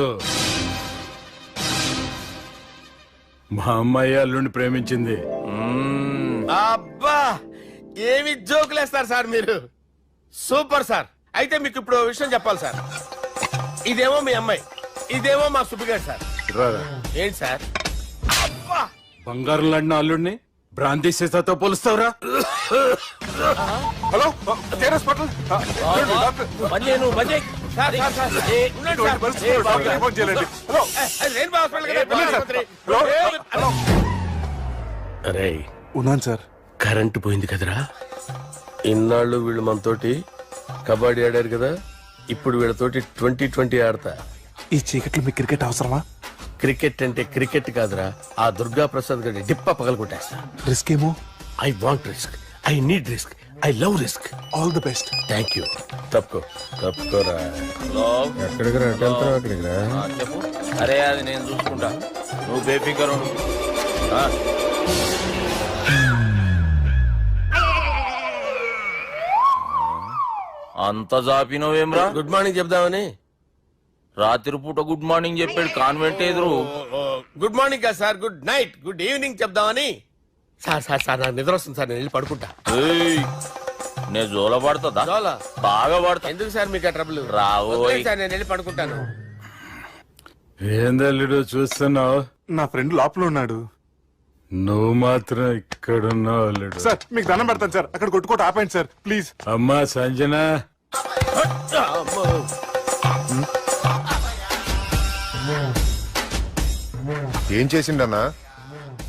మా అమ్మాయి అల్లుడిని ప్రేమించింది. అబ్బా ఏమి జోకులేస్తారు సార్ మీరు. Super sir. అయితే మీకు ఇప్పుడు విషయం చెప్పాలి సార్. ఇదేమో మీ అమ్మాయి, ఇదేమో మా సుబ్బిగాడు సార్. రారా. ఏంటి సార్? బంగారం లాంటి అల్లుడిని భ్రాంతి సీసాతో పోలుస్తావురా? హలో హాస్పిటల్ అరే ఉన్నాను సార్. కరెంటు పోయింది కదరా. ఇన్నాళ్ళు వీళ్ళు మనతోటి కబడ్డీ ఆడారు కదా, ఇప్పుడు వీళ్ళతోటి 2020 ఆడతా. ఈ చీకట్లో మీ క్రికెట్ అవసరమా? క్రికెట్ అంటే క్రికెట్ కాదురా, ఆ దుర్గా ప్రసాద్ గారి డిప్ప పగలగొట్టేస్తా. రిస్క్ ఏమో. I want risk, I need risk, I love risk. All the best. Thank you. తప్పుకోరా. ఎక్కడికి రా? అక్కడికి రా. చెప్పు. అరే అది నేను చూసుకుంటా, నువ్వు బేఫికర్ ఉండు. అంత జాపినవేమ్రా? గుడ్ మార్నింగ్ చెప్దామని. రాత్రి పూట గుడ్ మార్నింగ్ చెప్పాడు కాన్వెంట్ ఎదురు. గుడ్ మార్నింగ్ కదా sir, good night, good evening చెప్దామని. సార్ సార్ సార్ నాకు నిద్ర వస్తుంది సార్, నేను వెళ్ళి పడుకుంటా. నేను జోల పడుతుందా? బాగా పడతా. ఎందుకు సార్ మీకు ట్రబుల్? రావు సార్, నేను వెళ్ళి పడుకుంటాను. ఏందల్లుడు చూస్తున్నావు? నా ఫ్రెండ్ లోపల ఉన్నాడు. నువ్వు మాత్రం ఇక్కడున్నావు అల్లుడు. సార్ మీకు దండం పెడతాను సార్, అక్కడ కొట్టుకోట ఆపండి సార్ ప్లీజ్. అమ్మా సంజన, ఏం చేసిండన్నా?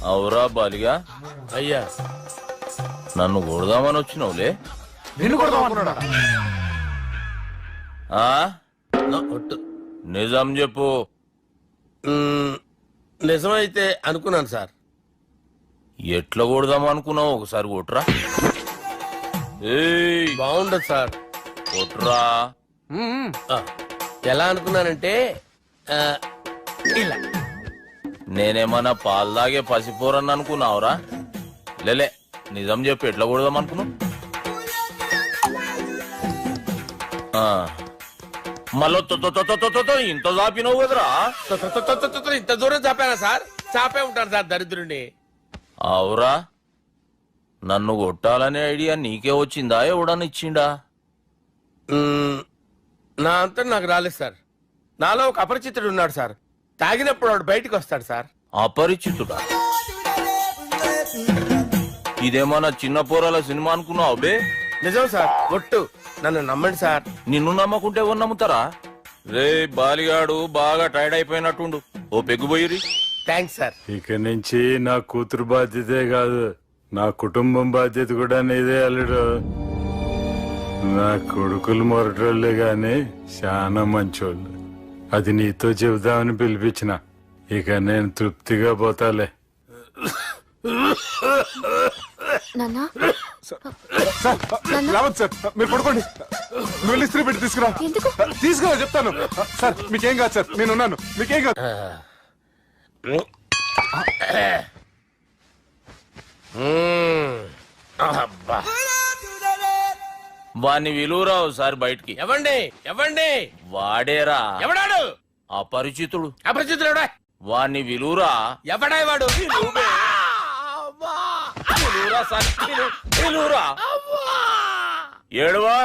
అవురా బాలిగా. అయ్యా నన్ను కొడదామని వచ్చినావులే. నిజం చెప్పు. నిజమైతే అనుకున్నాను సార్. ఎట్లా కొడదాం అనుకున్నావు? ఒకసారి కొట్రా. బాగుండదు సార్. కొట్రా. ఎలా అనుకున్నానంటే ఇలా. నేనేమన్నా పాలు తాగే పసిపోరని అనుకున్నావురా? లేలే, నిజం చెప్పు, ఎట్లా కొడదాం అనుకున్నావు? మళ్ళీ ఇంత చాపినావు కదరా? ఇంత దూరం చాపానా సార్? చాపే ఉంటాను సార్ దరిద్రుడిని. అవురా, నన్ను కొట్టాలనే ఐడియా నీకే వచ్చిందా? ఎవడన్నా ఇచ్చిండా? నా అంతా నాకు రాలేదు సార్. నాలో ఒక అపరిచితుడు ఉన్నాడు సార్. తాగినప్పుడు వాడు బయటకు వస్తాడు సార్. అపరిచితుడా? ఇదేమన్నా చిన్న పోరాల సినిమా అనుకున్నావు బే? నిజం సార్, ఒట్టు, నన్ను నమ్మండి సార్. నిన్ను నమ్మకుంటే ఎవరు నమ్ముతారా? రే బాలిగాడు బాగా టైర్డ్ అయిపోయినట్టుండు, ఓ పెగ్గుపోయిరి. Thanks sir. ఇక నుంచి నా కూతురు బాధ్యతే కాదు, నా కుటుంబం బాధ్యత కూడా నీదే అల్లుడు. నా కొడుకులు మొరటోళ్ళే గాని చాలా మంచోళ్ళు. అది నీతో చెబుదామని పిలిపించిన. ఇక నేను తృప్తిగా పోతాలే. రావద్దు సార్, మీరు పడుకోండి. నువ్వు వెళ్ళి ఇస్త్రీ పెట్టి తీసుకురా. తీసుకురా చెప్తాను. సార్ మీకేం కాదు సార్, నేనున్నాను, మీకేం కాదు. వాణ్ణి విలువరావు సార్ బయటికి. ఎవండి వాడేరా. ఎవడాడు? అపరిచితుడు. అపరిచితుడు ఎవడా? వాణ్ణి విలువరా. ఎవడా వాడు? ఏడవా.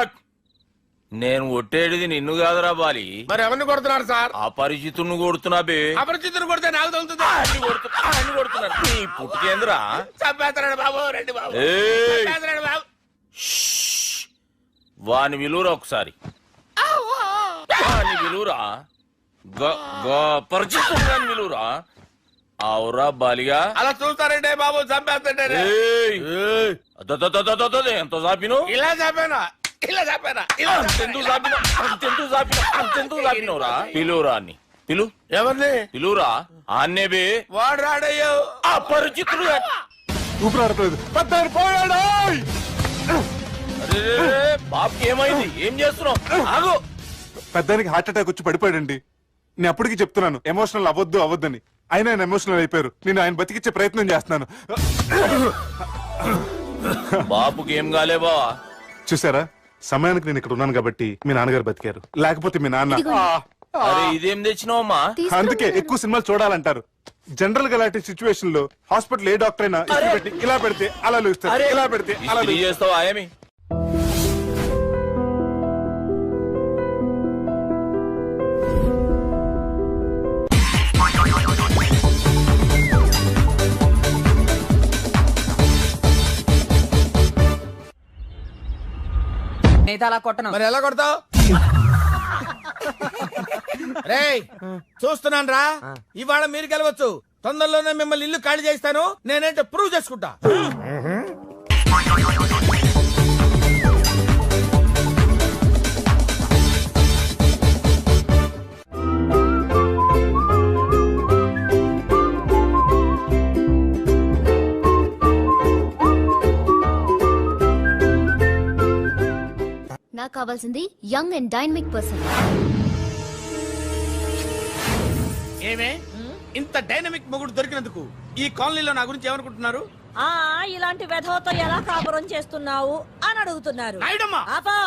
నేను కొట్టేది నిన్ను కాదురా బాలి. మరి ఎవరిని కొడుతున్నారు సార్? అపరిచితుడిని కొడుతున్నా బే. అపరిచితుడు కొడితే నాకు తగులుతుంది. కొడుతున్నారు నీ పుట్టుకేంద్రా. చంపేస్తాడు బాబు, రండి బాబు. బాబు. వాని విలువరా ఒకసారి. వాని విలువరా. పరిచితుడు విలువరా. అవురా బాలిగా. అలా చూస్తారంటే బాబు, చంపేస్తాడే. ఎంత చాపిను? ఇలా చాపానా? ఇలా చాపానా? అంతెందుకు చాపినవురా? పిలువురా అని. పిలు. ఎవరిని పిలువురా. ఆన్నే బే. వాడు రాడయ్యో. అపరిచితుడు. ఊపిరాడట్లేదు. పెద్ద పోయాడు. బాబుకి ఏమైంది? ఏం చేస్తున్నావు? ఆగు. పెద్దానికి హార్ట్ అటాక్ వచ్చి పడిపోయాడండి. నేను అప్పటికి చెప్తున్నాను ఎమోషనల్ అవ్వద్దని. అయినా ఆయన ఎమోషనల్ అయిపోయారు. నేను ఆయన బతికిచ్చే ప్రయత్నం చేస్తున్నాను. బాపుకి ఏం కాలే బావా? చూసారా, సమయానికి నేను ఇక్కడ ఉన్నాను కాబట్టి మీ నాన్నగారు బతికారు, లేకపోతే మీ నాన్న. అరే ఇదేం తెచ్చినావమ్మా? అందుకే ఎక్కువ సినిమాలు చూడాలంటారు. జనరల్ గా అలాంటి సిచ్యువేషన్ లో హాస్పిటల్ ఏ డాక్టర్ అయినా ఇస్త్రీ పెట్టి ఇలా పెడితే అలా లూస్తారు, ఇలా పెడితే అలా చేస్తావా ఏమి? అలా కొట్టను. మరి ఎలా కొడతావు? రేయ్ చూస్తున్నాను రా, ఇవాళ మీరు గెలవచ్చు. తొందరలోనే మిమ్మల్ని ఇల్లు ఖాళీ చేస్తాను. నేనేంటో ప్రూవ్ చేసుకుంటా. నాకు కావాల్సింది యంగ్ అండ్ డైనమిక్ పర్సన్. ఏమే ఇంత డైనమిక్ మొగుడు దొరికినందుకు ఈ కాలనీలో నా గురించి ఏమనుకుంటున్నారు? ఇలాంటి వెధవతో ఎలా కాపురం చేస్తున్నావు అని అడుగుతున్నారు. ఆపా,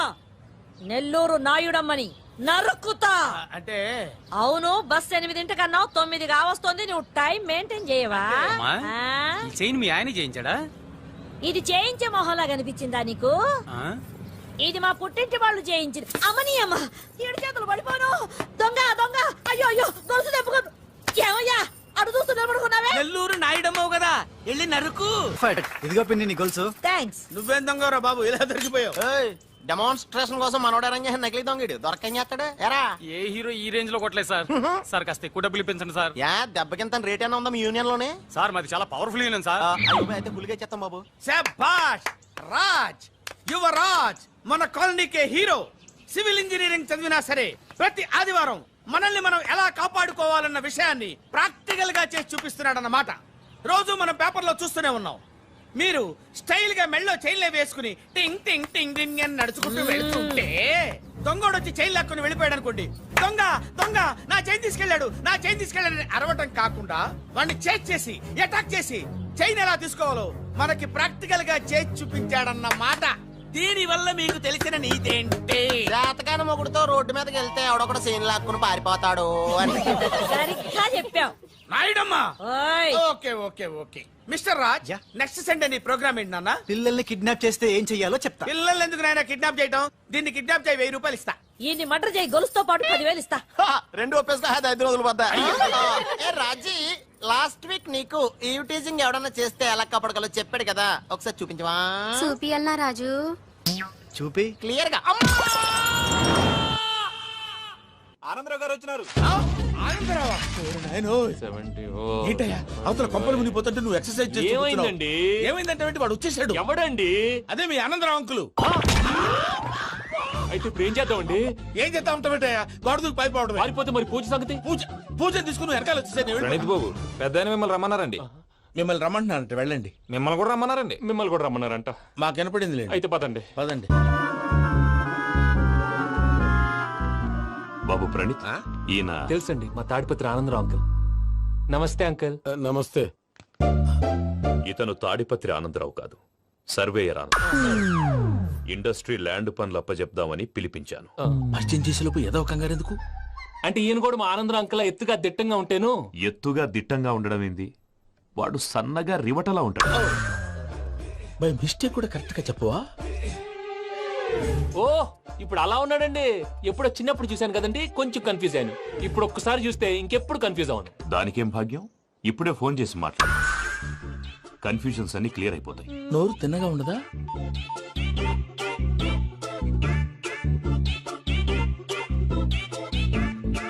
నెల్లూరు నాయుడమ్మని నరుక్కుతా. అంటే అవును, బస్ 8:00 9 కావస్తుంది. నువ్వు టైం మెయింటైన్ చేయవా? చైన్ మీ ఆయన చేయించాడా? ఇది చేయించే మొహంలా కనిపించిందా నీకు? ఇది మా పుట్టింటి వాళ్ళు చేయించింది. అమ్మని అమ్మ, 7 చేతులు పడిపోను. దొంగ దొంగ, అయ్యో అయ్యో, గొలుసు తెప్పుకో. ఏమయ్యా అడు చూస్తూ నిలబడుకున్నావే? నెల్లూరు నాయుడమ్మవు కదా, వెళ్ళి నరుకు. ఇదిగో పిన్ని నీ గొలుసు. థ్యాంక్స్. నువ్వేం దొంగరా బాబు, ఇలా దొరికిపోయావు? డెమాన్స్ట్రేషన్ కోసం మనోడు అరేంజ్ చేసిన నకిలీ దొంగడు దొరకం చేస్తాడు. ఎరా ఏ హీరో ఈ రేంజ్ లో కొట్టలేదు సార్. సార్ కాస్త ఎక్కువ డబ్బులు ఇప్పించండి సార్. దెబ్బకింత రేట్ అయినా ఉందా మీ యూనియన్ లోనే? సార్ మాది చాలా పవర్ఫుల్ యూనియన్ సార్. అయితే గులిగా చేస్తాం బాబు. శభాష్ రాజ్, యువరాజ్, మన కాలనీకే హీరో. సివిల్ ఇంజనీరింగ్ చదివినా సరే ప్రతి ఆదివారం మనల్ని మనం ఎలా కాపాడుకోవాలన్న విషయాన్ని ప్రాక్టికల్ గా చేసి చూపిస్తున్నాడన్నమాట. రోజు మనం పేపర్లో చూస్తూనే ఉన్నాం. మీరు స్టైల్ గా మెళ్ళో చైన్లే వేసుకుని టింగ్ టింగ్ టింగ్ టింగ్ అని నడుచుకుంటూ వెళ్తుంటే దొంగోడు వచ్చి చైన్ లాక్కుని వెళ్ళిపోయాడు అనుకోండి. దొంగ దొంగ, నా చైన్ తీసుకెళ్లాడు, నా చైన్ తీసుకెళ్లాడని అరవటం కాకుండా వాడిని చేజ్ చేసి అటాక్ చేసి చైన్ ఎలా తీసుకోవాలో మనకి ప్రాక్టికల్ గా చేసి చూపించాడన్న మాట. దీని వల్ల మీకు తెలిసిన నీతేంటి? జాతకాన మొగుడుతో రోడ్డు మీదకి వెళ్తే ఎవడొకడు సీన్ లాక్కుని పారిపోతాడు అని. సరిగ్గా చెప్పావు నాయుడమ్మా. Okay okay okay mister Raj, next Sunday నీ ప్రోగ్రామ్ ఏంటి నాన్న? పిల్లల్ని కిడ్నాప్ చేస్తే ఏం చెయ్యాలో చెప్తా. పిల్లల్ని ఎందుకు నాయన కిడ్నాప్ చేయటం? దీన్ని కిడ్నాప్ చేయి, 1000 రూపాయలు ఇస్తా. ఈయన్ని మర్డర్ చేయి, గొలుసుతో పాటు 10,000 ఇస్తా. 2 ఒప్పేస్తా, 5 రోజులు పడ్డా. రాజీ, లాస్ట్ వీక్ నీకు ఈవ్ టీజింగ్ ఎవడన్నా చేస్తే ఎలా కాపాడగలో చెప్పాడు కదా, ఒకసారి చూపించవా? చూపియల్నా రాజు? చూపి క్లియర్ గా. ఆనందరావు గారు వచ్చినారు. ఏంటయ్యా అవతల కొంపలు మునిగిపోతుంటే నువ్వు ఎక్సర్సైజ్ చేస్తూ ఏమైందండి? ఏమైందంటే వాడు వచ్చేసాడు. ఎవడండి? అదే మీ ఆనందరావు అంకులు. అయితే ఇప్పుడు ఏం చేద్దామండి? ఏం చేస్తా ఉంటావేటయ్యా, గొడవకు పైపోవడం. పారిపోతే మరి పూజ సంగతి? పూజ తీసుకుని వెనకాల వచ్చేసాను. ప్రణీత్ బాబు, పెద్ద మిమ్మల్ని రమ్మన్నారండి. మిమ్మల్ని రమ్మంటున్నారంట, వెళ్ళండి. మిమ్మల్ని కూడా రమ్మన్నారండి. మిమ్మల్ని కూడా రమ్మన్నారంట. మాకు వినపడింది. అయితే పదండి. పదండి. బాబు ప్రణీత్, ఈయన తెలుసండి, మా తాడిపత్రి ఆనందరావు అంకుల్. నమస్తే అంకుల్. నమస్తే. ఇతను తాడిపత్రి ఆనందరావు కాదు, సర్వేయర్ ఆనందరావు. ఇండస్ట్రీ ల్యాండ్ పనులు అప్పచెప్దామని పిలిపించాను. పరిచయం చేసేలోపు ఏదో కంగారు ఎందుకు? అంటే ఈయన కూడా మా ఆనందరావు అంకుల్ ఎత్తుగా దిట్టంగా ఉంటాను. ఎత్తుగా దిట్టంగా ఉండడం ఏంది, వాడు సన్నగా రివటలా ఉంటాడు. బై మిస్టేక్ కూడా కరెక్ట్ గా చెప్పవా? ఓ, ఇప్పుడు అలా ఉన్నాడండి. ఎప్పుడో చిన్నప్పుడు చూశాను కదండి, కొంచెం కన్ఫ్యూజ్ అయ్యాను. ఇప్పుడు ఒక్కసారి చూస్తే ఇంకెప్పుడు కన్ఫ్యూజ్ అవును. దానికేం భాగ్యం, ఇప్పుడే ఫోన్ చేసి మాట్లాడు, కన్ఫ్యూజన్స్ అన్ని క్లియర్ అయిపోతాయి. నోరు తిన్నగా ఉండదా?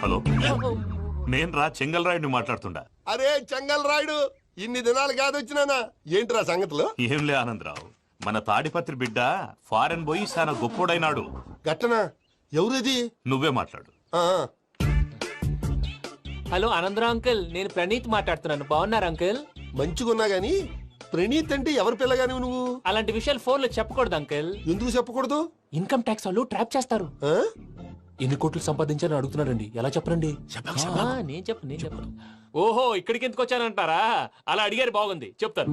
హలో, నేను రా చెంగల్ రాయుడిని మాట్లాడుతుండా. అరే చెంగల్ రాయుడు, ఇన్ని దినాలు కాదు వచ్చినానా? ఏంట్రా సంగతులు? ఏంలే ఆనందరావు, మన తాడిపత్రి బిడ్డ ఫారెన్ పోయి చాలా గొప్పోడైనాడు. గట్టనా? ఎవరిది? నువ్వే మాట్లాడు. హలో ఆనందరావు అంకుల్, నేను ప్రణీత్ మాట్లాడుతున్నాను. బాగున్నారు అంకుల్? మంచిగున్నా గాని ప్రణీత్ అంటే ఎవరి పిల్లగాని నువ్వు? అలాంటి విషయాలు ఫోన్ లో చెప్పకూడదు అంకుల్. ఎందుకు చెప్పకూడదు? ఇన్కమ్ ట్యాక్స్ వాళ్ళు ట్రాప్ చేస్తారు. ఎన్ని కోట్లు సంపాదించాలని అడుగుతున్నారండి, ఎలా చెప్పరండి? నేను చెప్పను. ఓహో, ఇక్కడికి ఎందుకు వచ్చానంటారా? అలా అడిగారు, బాగుంది, చెప్తాను.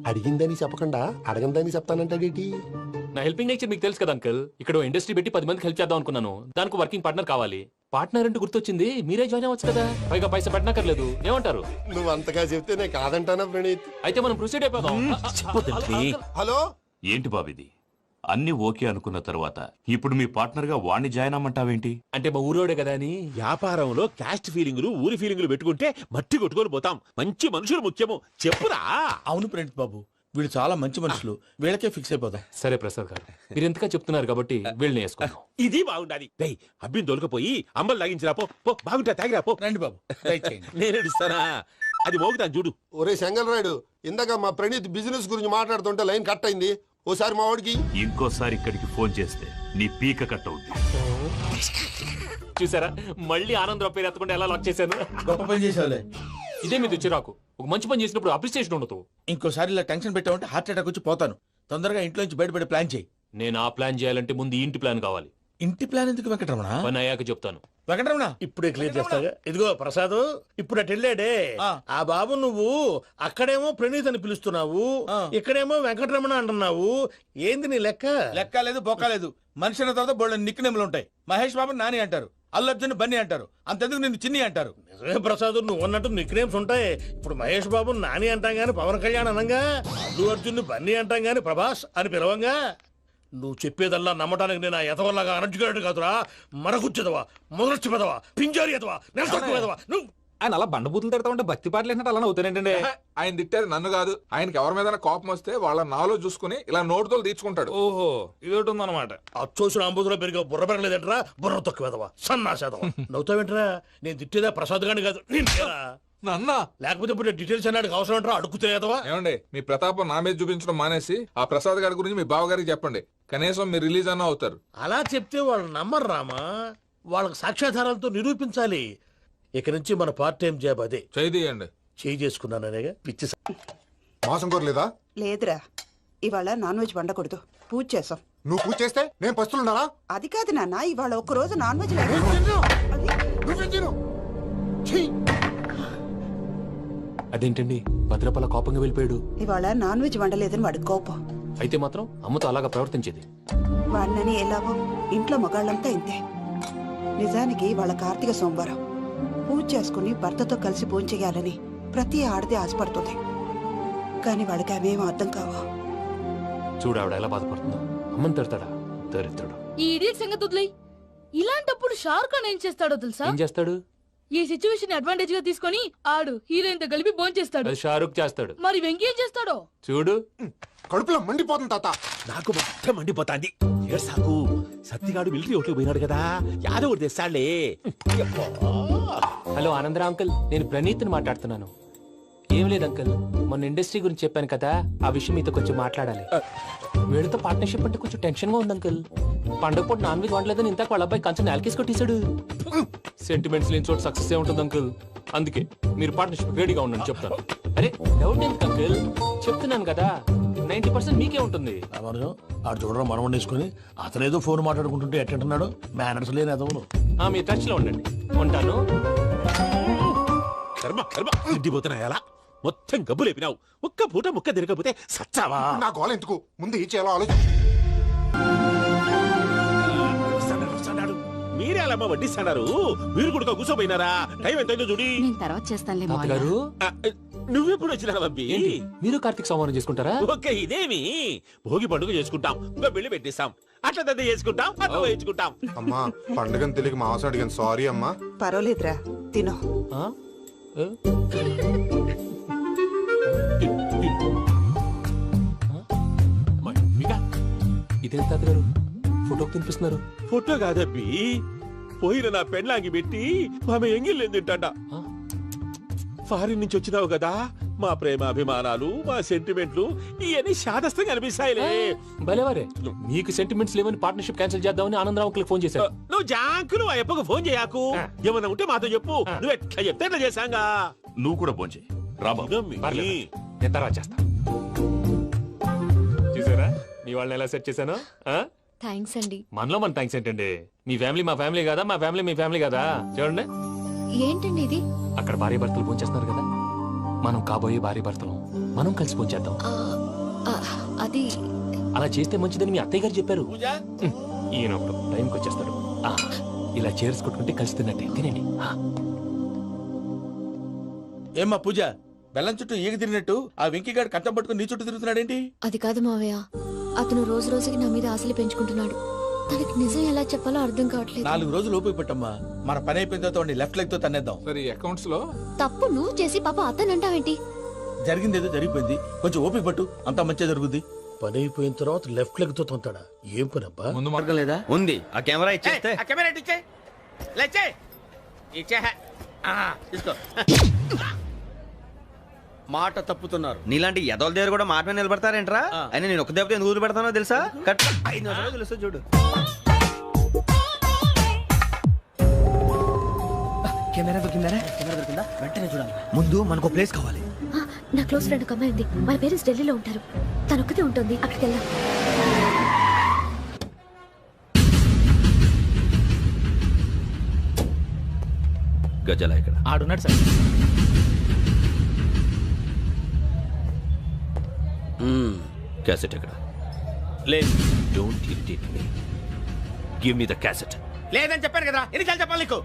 అడిగిందని చెప్పకుండా అడగందని చెప్తానంటాడేటి? నా హెల్పింగ్ నేచర్ మీకు తెలుసు కదా అంకుల్. ఇక్కడ ఇండస్ట్రీ పెట్టి 10 మందికి హెల్ప్ చేద్దాం అనుకున్నాను. దానికి వర్కింగ్ పార్ట్నర్ కావాలి. పార్ట్నర్ అంటే గుర్తొచ్చింది, మీరే జాయిన్ అవ్వచ్చు కదా, పైగా పైసా పెట్టనక్కర్లేదు. ఏమంటారు? నువ్వు అంతగా చెప్తే నేను కాదంటానా ప్రణీత్? అయితే మనం ప్రొసీడ్ అయిపోదాం. హలో, ఏంటి బాబిది? అన్ని ఓకే అనుకున్న తర్వాత ఇప్పుడు మీ పార్ట్నర్ గా వాణ్ణి జాయిన్ అమ్మంటావేంటి? అంటే మా ఊరోడే కదా అని. వ్యాపారంలో క్యాస్ట్ ఫీలింగులు ఊరి ఫీలింగులు పెట్టుకుంటే మట్టి కొట్టుకొని పోతాం. మంచి మనుషులు ముఖ్యము. చెప్పురా. అవును ప్రణీత్ బాబు, వీళ్ళు చాలా మంచి మనుషులు. వీళ్ళకే ఫిక్స్ అయిపోదాం. సరే ప్రసాద్ గారు, మీరు ఎంతగా చెప్తున్నారు కాబట్టి వీళ్ళని వేసుకున్నాం. ఇది బాగుండాలి. డై అబ్బిని దొలకపోయి అమ్మలు తాగించిరా పో. పో బాగుంటా తాగిరా పో. రండి బాబు, దయచేయండి. నేను ఇస్తానా? అది మోగుతాను చూడు. ఒరే చెంగల్ రాయుడు, ఇందాక మా ప్రణీత్ బిజినెస్ గురించి మాట్లాడుతుంటే లైన్ కట్ అయింది. ఓసారి మా వాడికి ఇంకోసారి ఇక్కడికి ఫోన్ చేస్తే నీ పీక కట్ అవుద్ది. చూసారా, మళ్ళీ ఆనందరావు పేరు ఎత్తకుండా ఎలా లాక్ చేశాను. గొప్ప పని చేసావులే. ఇదే మీద చిరాకు. ఒక మంచి పని చేసినప్పుడు అప్రిసియేషన్ ఉండదు. ఇంకోసారి ఇలా టెన్షన్ పెట్టామంటే హార్ట్ అటాక్ వచ్చి పోతాను. తొందరగా ఇంట్లో నుంచి బయటపడే ప్లాన్ చేయి. నేను ఆ ప్లాన్ చేయాలంటే ముందు ఈ ఇంటి ప్లాన్ కావాలి. ఇంటి ప్లాన్ ఎందుకు వెంకటరమణ? పని అయ్యాక చెప్తాను. వెంకటరమణ ఇప్పుడే క్లియర్ చేస్తాగా. ఇదిగో ప్రసాద్, ఇప్పుడు అటు వెళ్ళాడే ఆ బాబు, నువ్వు అక్కడేమో ప్రణీత్ అని పిలుస్తున్నావు, ఇక్కడేమో వెంకటరమణ అంటున్నావు. ఏంది నీ లెక్క? లెక్క లేదు, బొక్క లేదు. మనిషి అన్న తర్వాత బోళ్ళ నిక్ నేమ్లు ఉంటాయి. మహేష్ బాబు నాని అంటారు, అల్లు అర్జున్ బన్నీ అంటారు, అంతెందుకు నిన్ను చిన్ని అంటారు. నిజమే ప్రసాద్, నువ్వు అన్నట్టు నిక్ నేమ్స్ ఉంటాయి. ఇప్పుడు మహేష్ బాబు నాని అంటాం గాని పవన్ కళ్యాణ్ అనంగా, అల్లు అర్జున్ బన్నీ అంటాం గాని ప్రభాస్ అని పిలవంగా. నువ్వు చెప్పేదల్లా నమ్మటానికి నేను ఆ ఎతవల్లాగా అనర్జుకేటెడ్ కాదురా. మరగుచ్చదవా, మొదలచ్చి పెదవా, పింజారి ఎదవా, నెలసొక్కుదవా నువ్వు. ఆయన అలా బండబూతులు తిడతా ఉంటే భక్తి పాటలు ఏంటంటే అలా అవుతానంటే. ఆయన తిట్టేది నన్ను కాదు, ఆయనకి ఎవరి మీద కోపం వస్తే వాళ్ళ నాలో చూసుకుని ఇలా నోటుతో తీర్చుకుంటాడు. ఓహో, ఇదొకటి ఉందన్నమాట. అచ్చోసిన అంబుధులో పెరిగే బుర్ర పెరగలేదంటరా, బుర్ర తొక్కువేదవా, సన్నాసేదవా. నవ్వుతావేంట్రా? నేను తిట్టేదా ప్రసాద్ గాని కాదు, నన్నా. లేకపోతే ఇప్పుడు డీటెయిల్స్ అన్నాడు అవసరం అంటారా? అడుగుతాయేదవా. ఏమండి, మీ ప్రతాపం నా మీద చూపించడం మానేసి ఆ ప్రసాద్ గారి గురించి మీ బావగారికి చెప్పండి. కనీసం మీరు రిలీజ్ అన్న అవుతారు. అలా చెప్తే వాళ్ళు నమ్మరు రామా. వాళ్ళకి సాక్ష్యాధారాలతో నిరూపించాలి. ఇక నుంచి మన పార్ట్ టైం జాబ్ అదే. చేయండి. చేయి చేసుకున్నాననేగా పిచ్చి. మాసం కోరలేదా? లేదురా, ఇవాళ నాన్ వెజ్ వండకూడదు. పూజ చేసాం. నువ్వు పూజ చేస్తే నేను పస్తులున్నారా? అది కాదు నాన్న, ఇవాళ ఒక్క రోజు నాన్ వెజ్ అదేంటండి భద్రపల కోపంగా వెళ్ళిపోయాడు? ఇవాళ నాన్ వెజ్ వండలేదని వాడి కోపం. అయితే మాత్రం అమ్మతో అలాగా ప్రవర్తించేది. వాడినని ఎలాగో ఇంట్లో మగాళ్ళంతా ఇంతే. నిజానికి వాళ్ళ కార్తీక సోమవారం పూజ చేసుకుని భర్తతో కలిసి పూజ చేయాలని ప్రతి ఆడది ఆశపడుతుంది. కానీ వాడికి అవేం అర్థం కావా. చూడు ఆవిడ ఎలా బాధపడుతుందో. అమ్మని తిడతాడా? దరిద్రుడు. ఈ ఇడియట్ సంగతి వదిలేయ్. ఇలాంటప్పుడు షారుఖ్ ఖాన్ ఏం చేస్తాడో తెలుసా? ఏం చేస్తాడు? ఈ సిచ్యువేషన్ అడ్వాంటేజ్ గా తీసుకొని ఆడు హీరోయిన్ తో కలిపి బోన్ చేస్తాడు. అది షారుఖ్ చేస్తాడు. మరి వెంకీ ఏం చేస్తాడో చూడు. కడుపులో మండిపోతుంది తాత. నాకు మొత్తం మండిపోతాంది. సాకు సత్తిగాడు మిలిటరీ ఓట్లు పోయినాడు కదా, యాదవ్ తెస్తాడులే. హలో ఆనందరా అంకుల్, నేను ప్రణీత్ని మాట్లాడుతున్నాను. ఏం లేదు అంకుల్, మొన్న ఇండస్ట్రీ గురించి చెప్పాను కదా, ఆ విషయం మీతో కొంచెం మాట్లాడాలి. వీళ్ళతో పార్ట్నర్షిప్ అంటే కొంచెం టెన్షన్ గా ఉంది అంకుల్. పండగ పూట నాన్ వెజ్ వండలేదని ఇంతకు వాళ్ళ అబ్బాయి కంచెం నాలుకేసి కొట్టేశాడు. సెంటిమెంట్స్ లేని చోట సక్సెస్ ఏ ఉంటుంది అంకుల్. అందుకే మీరు పార్ట్నర్షిప్ రెడీగా ఉండండి చెప్తాను. అరే డౌట్ ఎందుకు అంకుల్, చెప్తున్నాను కదా 90% మీకే ఉంటుంది. ఆడు చూడడం మనం వండేసుకుని అతనేదో ఫోన్ మాట్లాడుకుంటుంటే ఎట్టంటున్నాడు. మేనర్స్ లేని అదవును. మీ టచ్ లో ఉండండి. ఉంటాను. కర్మ కర్మ తిండిపోతున్నా ఎలా మొత్తం గబ్బు లేపినావు. ఒక్క పూట ముక్క తిరగకపోతే సచ్చావా? నా గోల ఎందుకు, ముందు ఏం చేయాలో ఆలోచన. మీరే అలా వడ్డిస్తున్నారు. మీరు కూడా కూర్చోపోయినారా? టైం ఎంతైందో చూడి. తర్వాత చేస్తానులే తాతగారు. నువ్వెప్పుడు వచ్చినా అబ్బి? మీరు కార్తీక్ సంహారం చేసుకుంటారా? ఓకే, ఇదేమి భోగి పండుగ చేసుకుంటాం, ఇంకా బిల్లు పెట్టిస్తాం, అట్లా దద్ద చేసుకుంటాం, అట్లా వేయించుకుంటాం. అమ్మా పండుగని తెలియక మాంసం అడిగాను, సారీ అమ్మా. పర్వాలేదురా, తినో. ఇదేం తాతగారు ఫోటోకి తినిపిస్తున్నారు? ఫోటో కాదబ్బి, పోయిన నా పెళ్ళాంగి పెట్టి ఆమె ఎంగిల్లేం తింటాడ. ఫారిన్ నుంచి వచ్చినావు కదా, మా ప్రేమ అభిమానాలు, మా సెంటిమెంట్లు ఇవన్నీ శాదస్తంగా అనిపిస్తాయిలే. భలేవారే, మీకు సెంటిమెంట్స్ లేవని పార్ట్నర్షిప్ క్యాన్సిల్ చేద్దామని ఆనందరావుకి ఫోన్ చేశారు. నువ్వు జాంకులు ఆ అప్పకు ఫోన్ చేయకు. ఏమన్నా ఉంటే మాతో చెప్పు. నువ్వు ఎట్లా చెప్తే ఎట్లా చేశాంగా. నువ్వు కూడా ఫోన్ చేయి. నేను తర్వాత చేస్తా. చూసారా మీ వాళ్ళని ఎలా సెట్ చేశాను? థ్యాంక్స్ అండి. మనలో మన థ్యాంక్స్ ఏంటండి? మీ ఫ్యామిలీ మా ఫ్యామిలీ కదా, మా ఫ్యామిలీ మీ ఫ్యామిలీ కదా. చూడండి ఏంటండి ఇది? అక్కడ భార్య భర్తలు ఫోన్ చేస్తున్నారు కదా, మనం కాబోయే భార్య భర్తలు మనం కలిసి పోంచేద్దాం. అది అలా చేస్తే మంచిదని మీ అత్తయ్య గారు చెప్పారు. ఈయన ఒకడు టైంకి వచ్చేస్తాడు. ఇలా చేర్స్ కొట్టుకుంటే కలిసి తిన్నట్టే. తినండి. ఏమ్మా పూజ, బెల్లం చుట్టూ ఈగ తిరిగినట్టు ఆ వెంకీగాడు కట్టం పట్టుకుని నీ చుట్టూ తిరుగుతున్నాడేంటి? అది కాదు మావయ్య, అతను రోజు రోజుకి నా మీద ఆశలు పెంచుకుంటున్నాడు. తనకి నిజం ఎలా చెప్పాలో అర్థం కావట్లేదు. 4 రోజులు ఓపిక పట్టమ్మా, మన పని అయిపోయిన తర్వాత లెఫ్ట్ లెగ్ తో తన్నేద్దాం. సరే అకౌంట్స్ లో తప్పు నువ్వు చేసి పాప అతను అంటావేంటి? జరిగింది ఏదో జరిగిపోయింది, కొంచెం ఓపిక పట్టు, అంతా మంచిగా జరుగుద్ది. పని అయిపోయిన తర్వాత లెఫ్ట్ లెగ్ తో తొంతాడా? ఏం పని అబ్బా? ముందు మార్గం లేదా? ఉంది. ఆ కెమెరా ఇచ్చేస్తే ఆ కెమెరా ఇచ్చే లేచే ఇచ్చే తీసుకో. మాట తప్పుతున్నారు. నీలాంటి ఎదల దగ్గర కూడా మాట మీద నిలబడతారేంట్రా? అయినా నేను ఒక దెబ్బతో ఎందుకు ఊరు పెడతానో తెలుసా? కట్ 5 నిమిషాలు తెలుసా చూడు. కెమెరా దొరికిందా? వెంటనే చూడాలి. ముందు మనకు ప్లేస్ కావాలి. నా క్లోజ్ ఫ్రెండ్ ఒక అమ్మాయి ఉంది. వాళ్ళ పేరెంట్స్ ఢిల్లీలో ఉంటారు. తను ఒక్కతే ఉంటుంది. అక్కడికి వెళ్దాం. గజాల ఇక్కడ ఆడున్నాడు సార్. క్యాసెట్ ఎక్కడ? లేదు. Don't irritate me. Give me the cassette. లేదని చెప్పాను కదా, ఎన్నిసార్లు చెప్పాలి నీకు?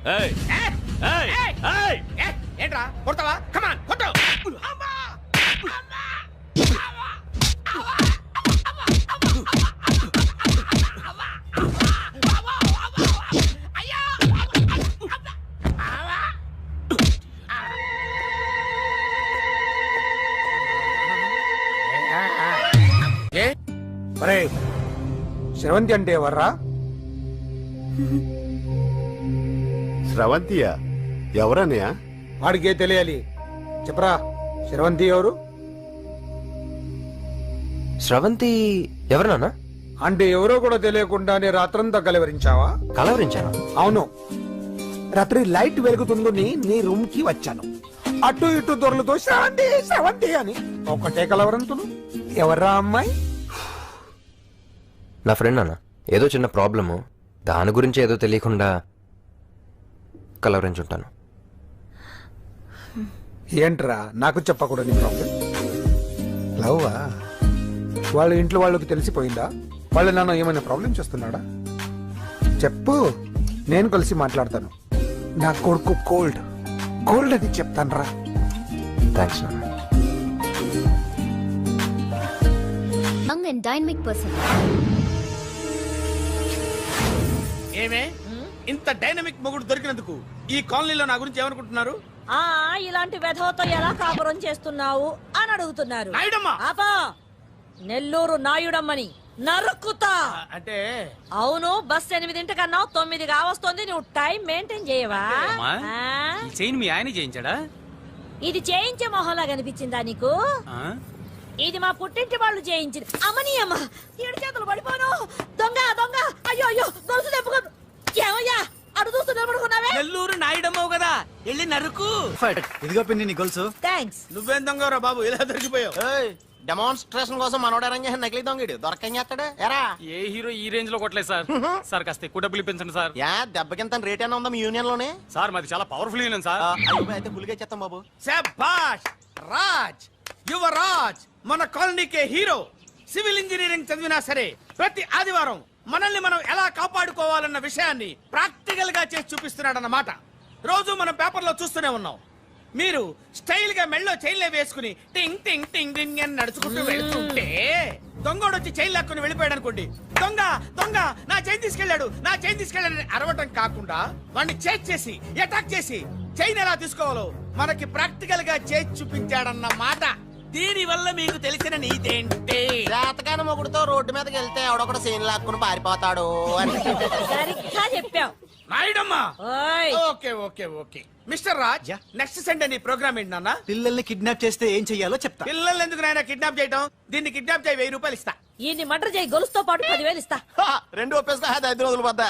ఏంట్రా కొడతావా? కమాన్ కొట్టు. శ్రవంతి అంటే ఎవర్రా? స్రవంతియా? ఎవరన్నయ్యా? వాడికే తెలియాలి. చెప్పరా, శ్రవంతి ఎవరు? స్రవంతి ఎవరన్నా? అంటే ఎవరో కూడా తెలియకుండానే రాత్రంతా కలవరించావా? కలవరించాను. అవును, రాత్రి లైట్ వెలుగుతుందని నీ రూమ్ కి వచ్చాను. అటు ఇటు దొరలతో శ్రవంతి శ్రవంతి అని ఒకటే కలవరంతులు. ఎవర్రా అమ్మాయి? నా ఫ్రెండ్ అన్న. ఏదో చిన్న ప్రాబ్లము, దాని గురించి ఏదో తెలియకుండా కలవరించుంటాను. ఏంట్రా నాకు చెప్పకూడదు నీ ప్రాబ్లం? లవ్వా? వాళ్ళ ఇంట్లో వాళ్ళకి తెలిసిపోయిందా? వాళ్ళ నాన్న ఏమైనా ప్రాబ్లం చేస్తున్నాడా? చెప్పు, నేను కలిసి మాట్లాడతాను. నా కొడుకు కోల్డ్ కోల్డ్ అని చెప్తాను రా. థ్యాంక్స్ నాన్న. Young and dynamic person. ఏమే ఇంత డైనమిక్ మొగుడు దొరికినందుకు ఈ కాలనీలో నా గురించి ఏమనుకుంటున్నారు? ఇలాంటి వెధవతో ఎలా కాపురం చేస్తున్నావు అని అడుగుతున్నారు. ఆపా, నెల్లూరు నాయుడమ్మని నరుక్కుతా. అంటే అవును, బస్ 8 9 కావస్తుంది. నువ్వు టైం మెయింటైన్ చేయవా? చైన్ మీ ఆయన చేయించాడా? ఇది చేయించే మొహంలా కనిపించిందా నీకు? ఇది మా పుట్టింటి వాళ్ళు చేయించింది. అమ్మని అమ్మ, 7 చేతులు పడిపోను. దొంగ దొంగ, అయ్యో అయ్యో, గొలుసు తెప్పుకోదు. ఏమయ్యా అడు చూస్తూ నిలబడుకున్నావే? నెల్లూరు నాయుడమ్మవు కదా, వెళ్ళి నరుకు. ఇదిగో పిన్ని నీ గొలుసు. థ్యాంక్స్. నువ్వేం దొంగరా బాబు, ఇలా దొరికిపోయావు? డెమాన్స్ట్రేషన్ కోసం మనోడు అరేంజ్ చేసిన నకిలీ దొంగడు దొరకం చేస్తాడు. ఎరా ఏ హీరో ఈ రేంజ్ లో కొట్టలేదు సార్. సార్ కాస్త ఎక్కువ డబ్బులు ఇప్పించండి సార్. దెబ్బకింత రేట్ అయినా ఉందా మీ యూనియన్ లోనే? సార్ మాది చాలా పవర్ఫుల్ యూనియన్ సార్. అయితే పులిగా చేస్తాం బాబు. శభాష్ రాజ్, యువరాజ్, మన కాలనీకే హీరో. సివిల్ ఇంజనీరింగ్ చదివినా సరే ప్రతి ఆదివారం మనల్ని మనం ఎలా కాపాడుకోవాలన్న విషయాన్ని ప్రాక్టికల్ గా చేసి చూపిస్తున్నాడన్నమాట. రోజు మనం పేపర్లో చూస్తూనే ఉన్నాం. మీరు స్టైల్ గా మెళ్ళో చైన్లే వేసుకుని టింగ్ టింగ్ టింగ్ టింగ్ అని నడుచుకుంటూ వెళ్తుంటే దొంగోడు వచ్చి చైన్ లాక్కుని వెళ్ళిపోయాడు అనుకోండి. దొంగ దొంగ, నా చైన్ తీసుకెళ్లాడు, నా చైన్ తీసుకెళ్లాడని అరవటం కాకుండా వాడిని చేజ్ చేసి అటాక్ చేసి చైన్ ఎలా తీసుకోవాలో మనకి ప్రాక్టికల్ గా చేసి చూపించాడన్న మాట. దీని వల్ల మీకు తెలిసిన నీతేంటి? జాతకాన మొగుడుతో రోడ్డు మీదకి వెళ్తే ఎవడొకడు సీన్ లాక్కుని పారిపోతాడు అని సరిగ్గా చెప్పావు నాయుడమ్మా. Okay okay okay mister Raj, next Sunday నీ ప్రోగ్రామ్ ఏంటి నాన్న? పిల్లల్ని కిడ్నాప్ చేస్తే ఏం చెయ్యాలో చెప్తా. పిల్లల్ని ఎందుకు నాయన కిడ్నాప్ చేయటం? దీన్ని కిడ్నాప్ చేయి, 1000 రూపాయలు ఇస్తా. ఈయన్ని మటర్ చేయి, గొలుసుతో పాటు 10,000 ఇస్తా. 2 ఒప్పేస్తా, 5 రోజులు పడ్డా.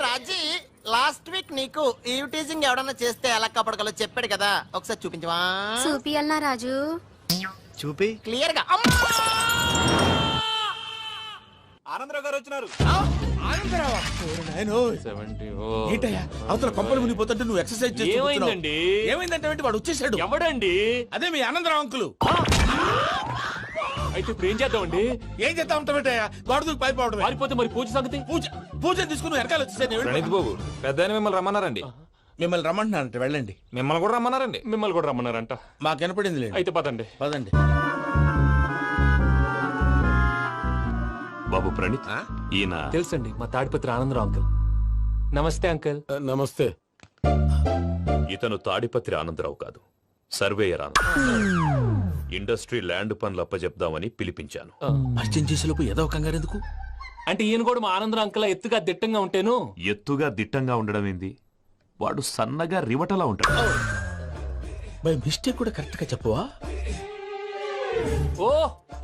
రాజీ, లాస్ట్ వీక్ నీకు ఈవ్ టీజింగ్ ఎవడన్నా చేస్తే ఎలా కాపాడగలో చెప్పాడు కదా, ఒకసారి చూపించవా? చూపియల్నా రాజు? చూపి క్లియర్ గా. ఆనందరావు గారు వచ్చినారు. ఏంటయ్యా అవతల కొంపలు మునిగిపోతుంటే నువ్వు ఎక్సర్సైజ్ చేస్తూ ఏమైందండి? ఏమైందంటే వాడు వచ్చేసాడు. ఎవడండి? అదే మీ ఆనందరావు అంకులు. అయితే ఇప్పుడు ఏం చేద్దామండి? ఏం చేస్తా ఉంటావేటయ్యా? గొడవకు పైపోవడం. పారిపోతే మరి పూజ సంగతి? పూజ తీసుకుని వెనకాల వచ్చేసాను. ప్రణీత్ బాబు పెద్ద మిమ్మల్ని రమ్మన్నారండి. మిమ్మల్ని రమ్మంటున్నారంట, వెళ్ళండి. మిమ్మల్ని కూడా రమ్మన్నారండి. మిమ్మల్ని కూడా రమ్మన్నారంట. మాకు వినపడింది లేదు. అయితే పదండి. పదండి. బాబు ప్రణీత్, ఈయన తెలుసండి, మా తాడిపత్రి ఆనందరావు అంకుల్. నమస్తే అంకుల్. నమస్తే. ఇతను తాడిపత్రి ఆనందరావు కాదు, సర్వేయర్ ఆనందరావు. ఇండస్ట్రీ ల్యాండ్ పనులు అప్పజెప్దామని పిలిపించాను. పరిచయం చేసేలోపు ఏదో కంగారు ఎందుకు? అంటే ఈయన కూడా మా ఆనందరావు అంకుల్ ఎత్తుగా దిట్టంగా ఉంటాను. ఎత్తుగా దిట్టంగా ఉండడం ఏంది? వాడు సన్నగా రివటలా ఉంటాడు. బై మిస్టేక్ కూడా కరెక్ట్ గా చెప్పవా? ఓ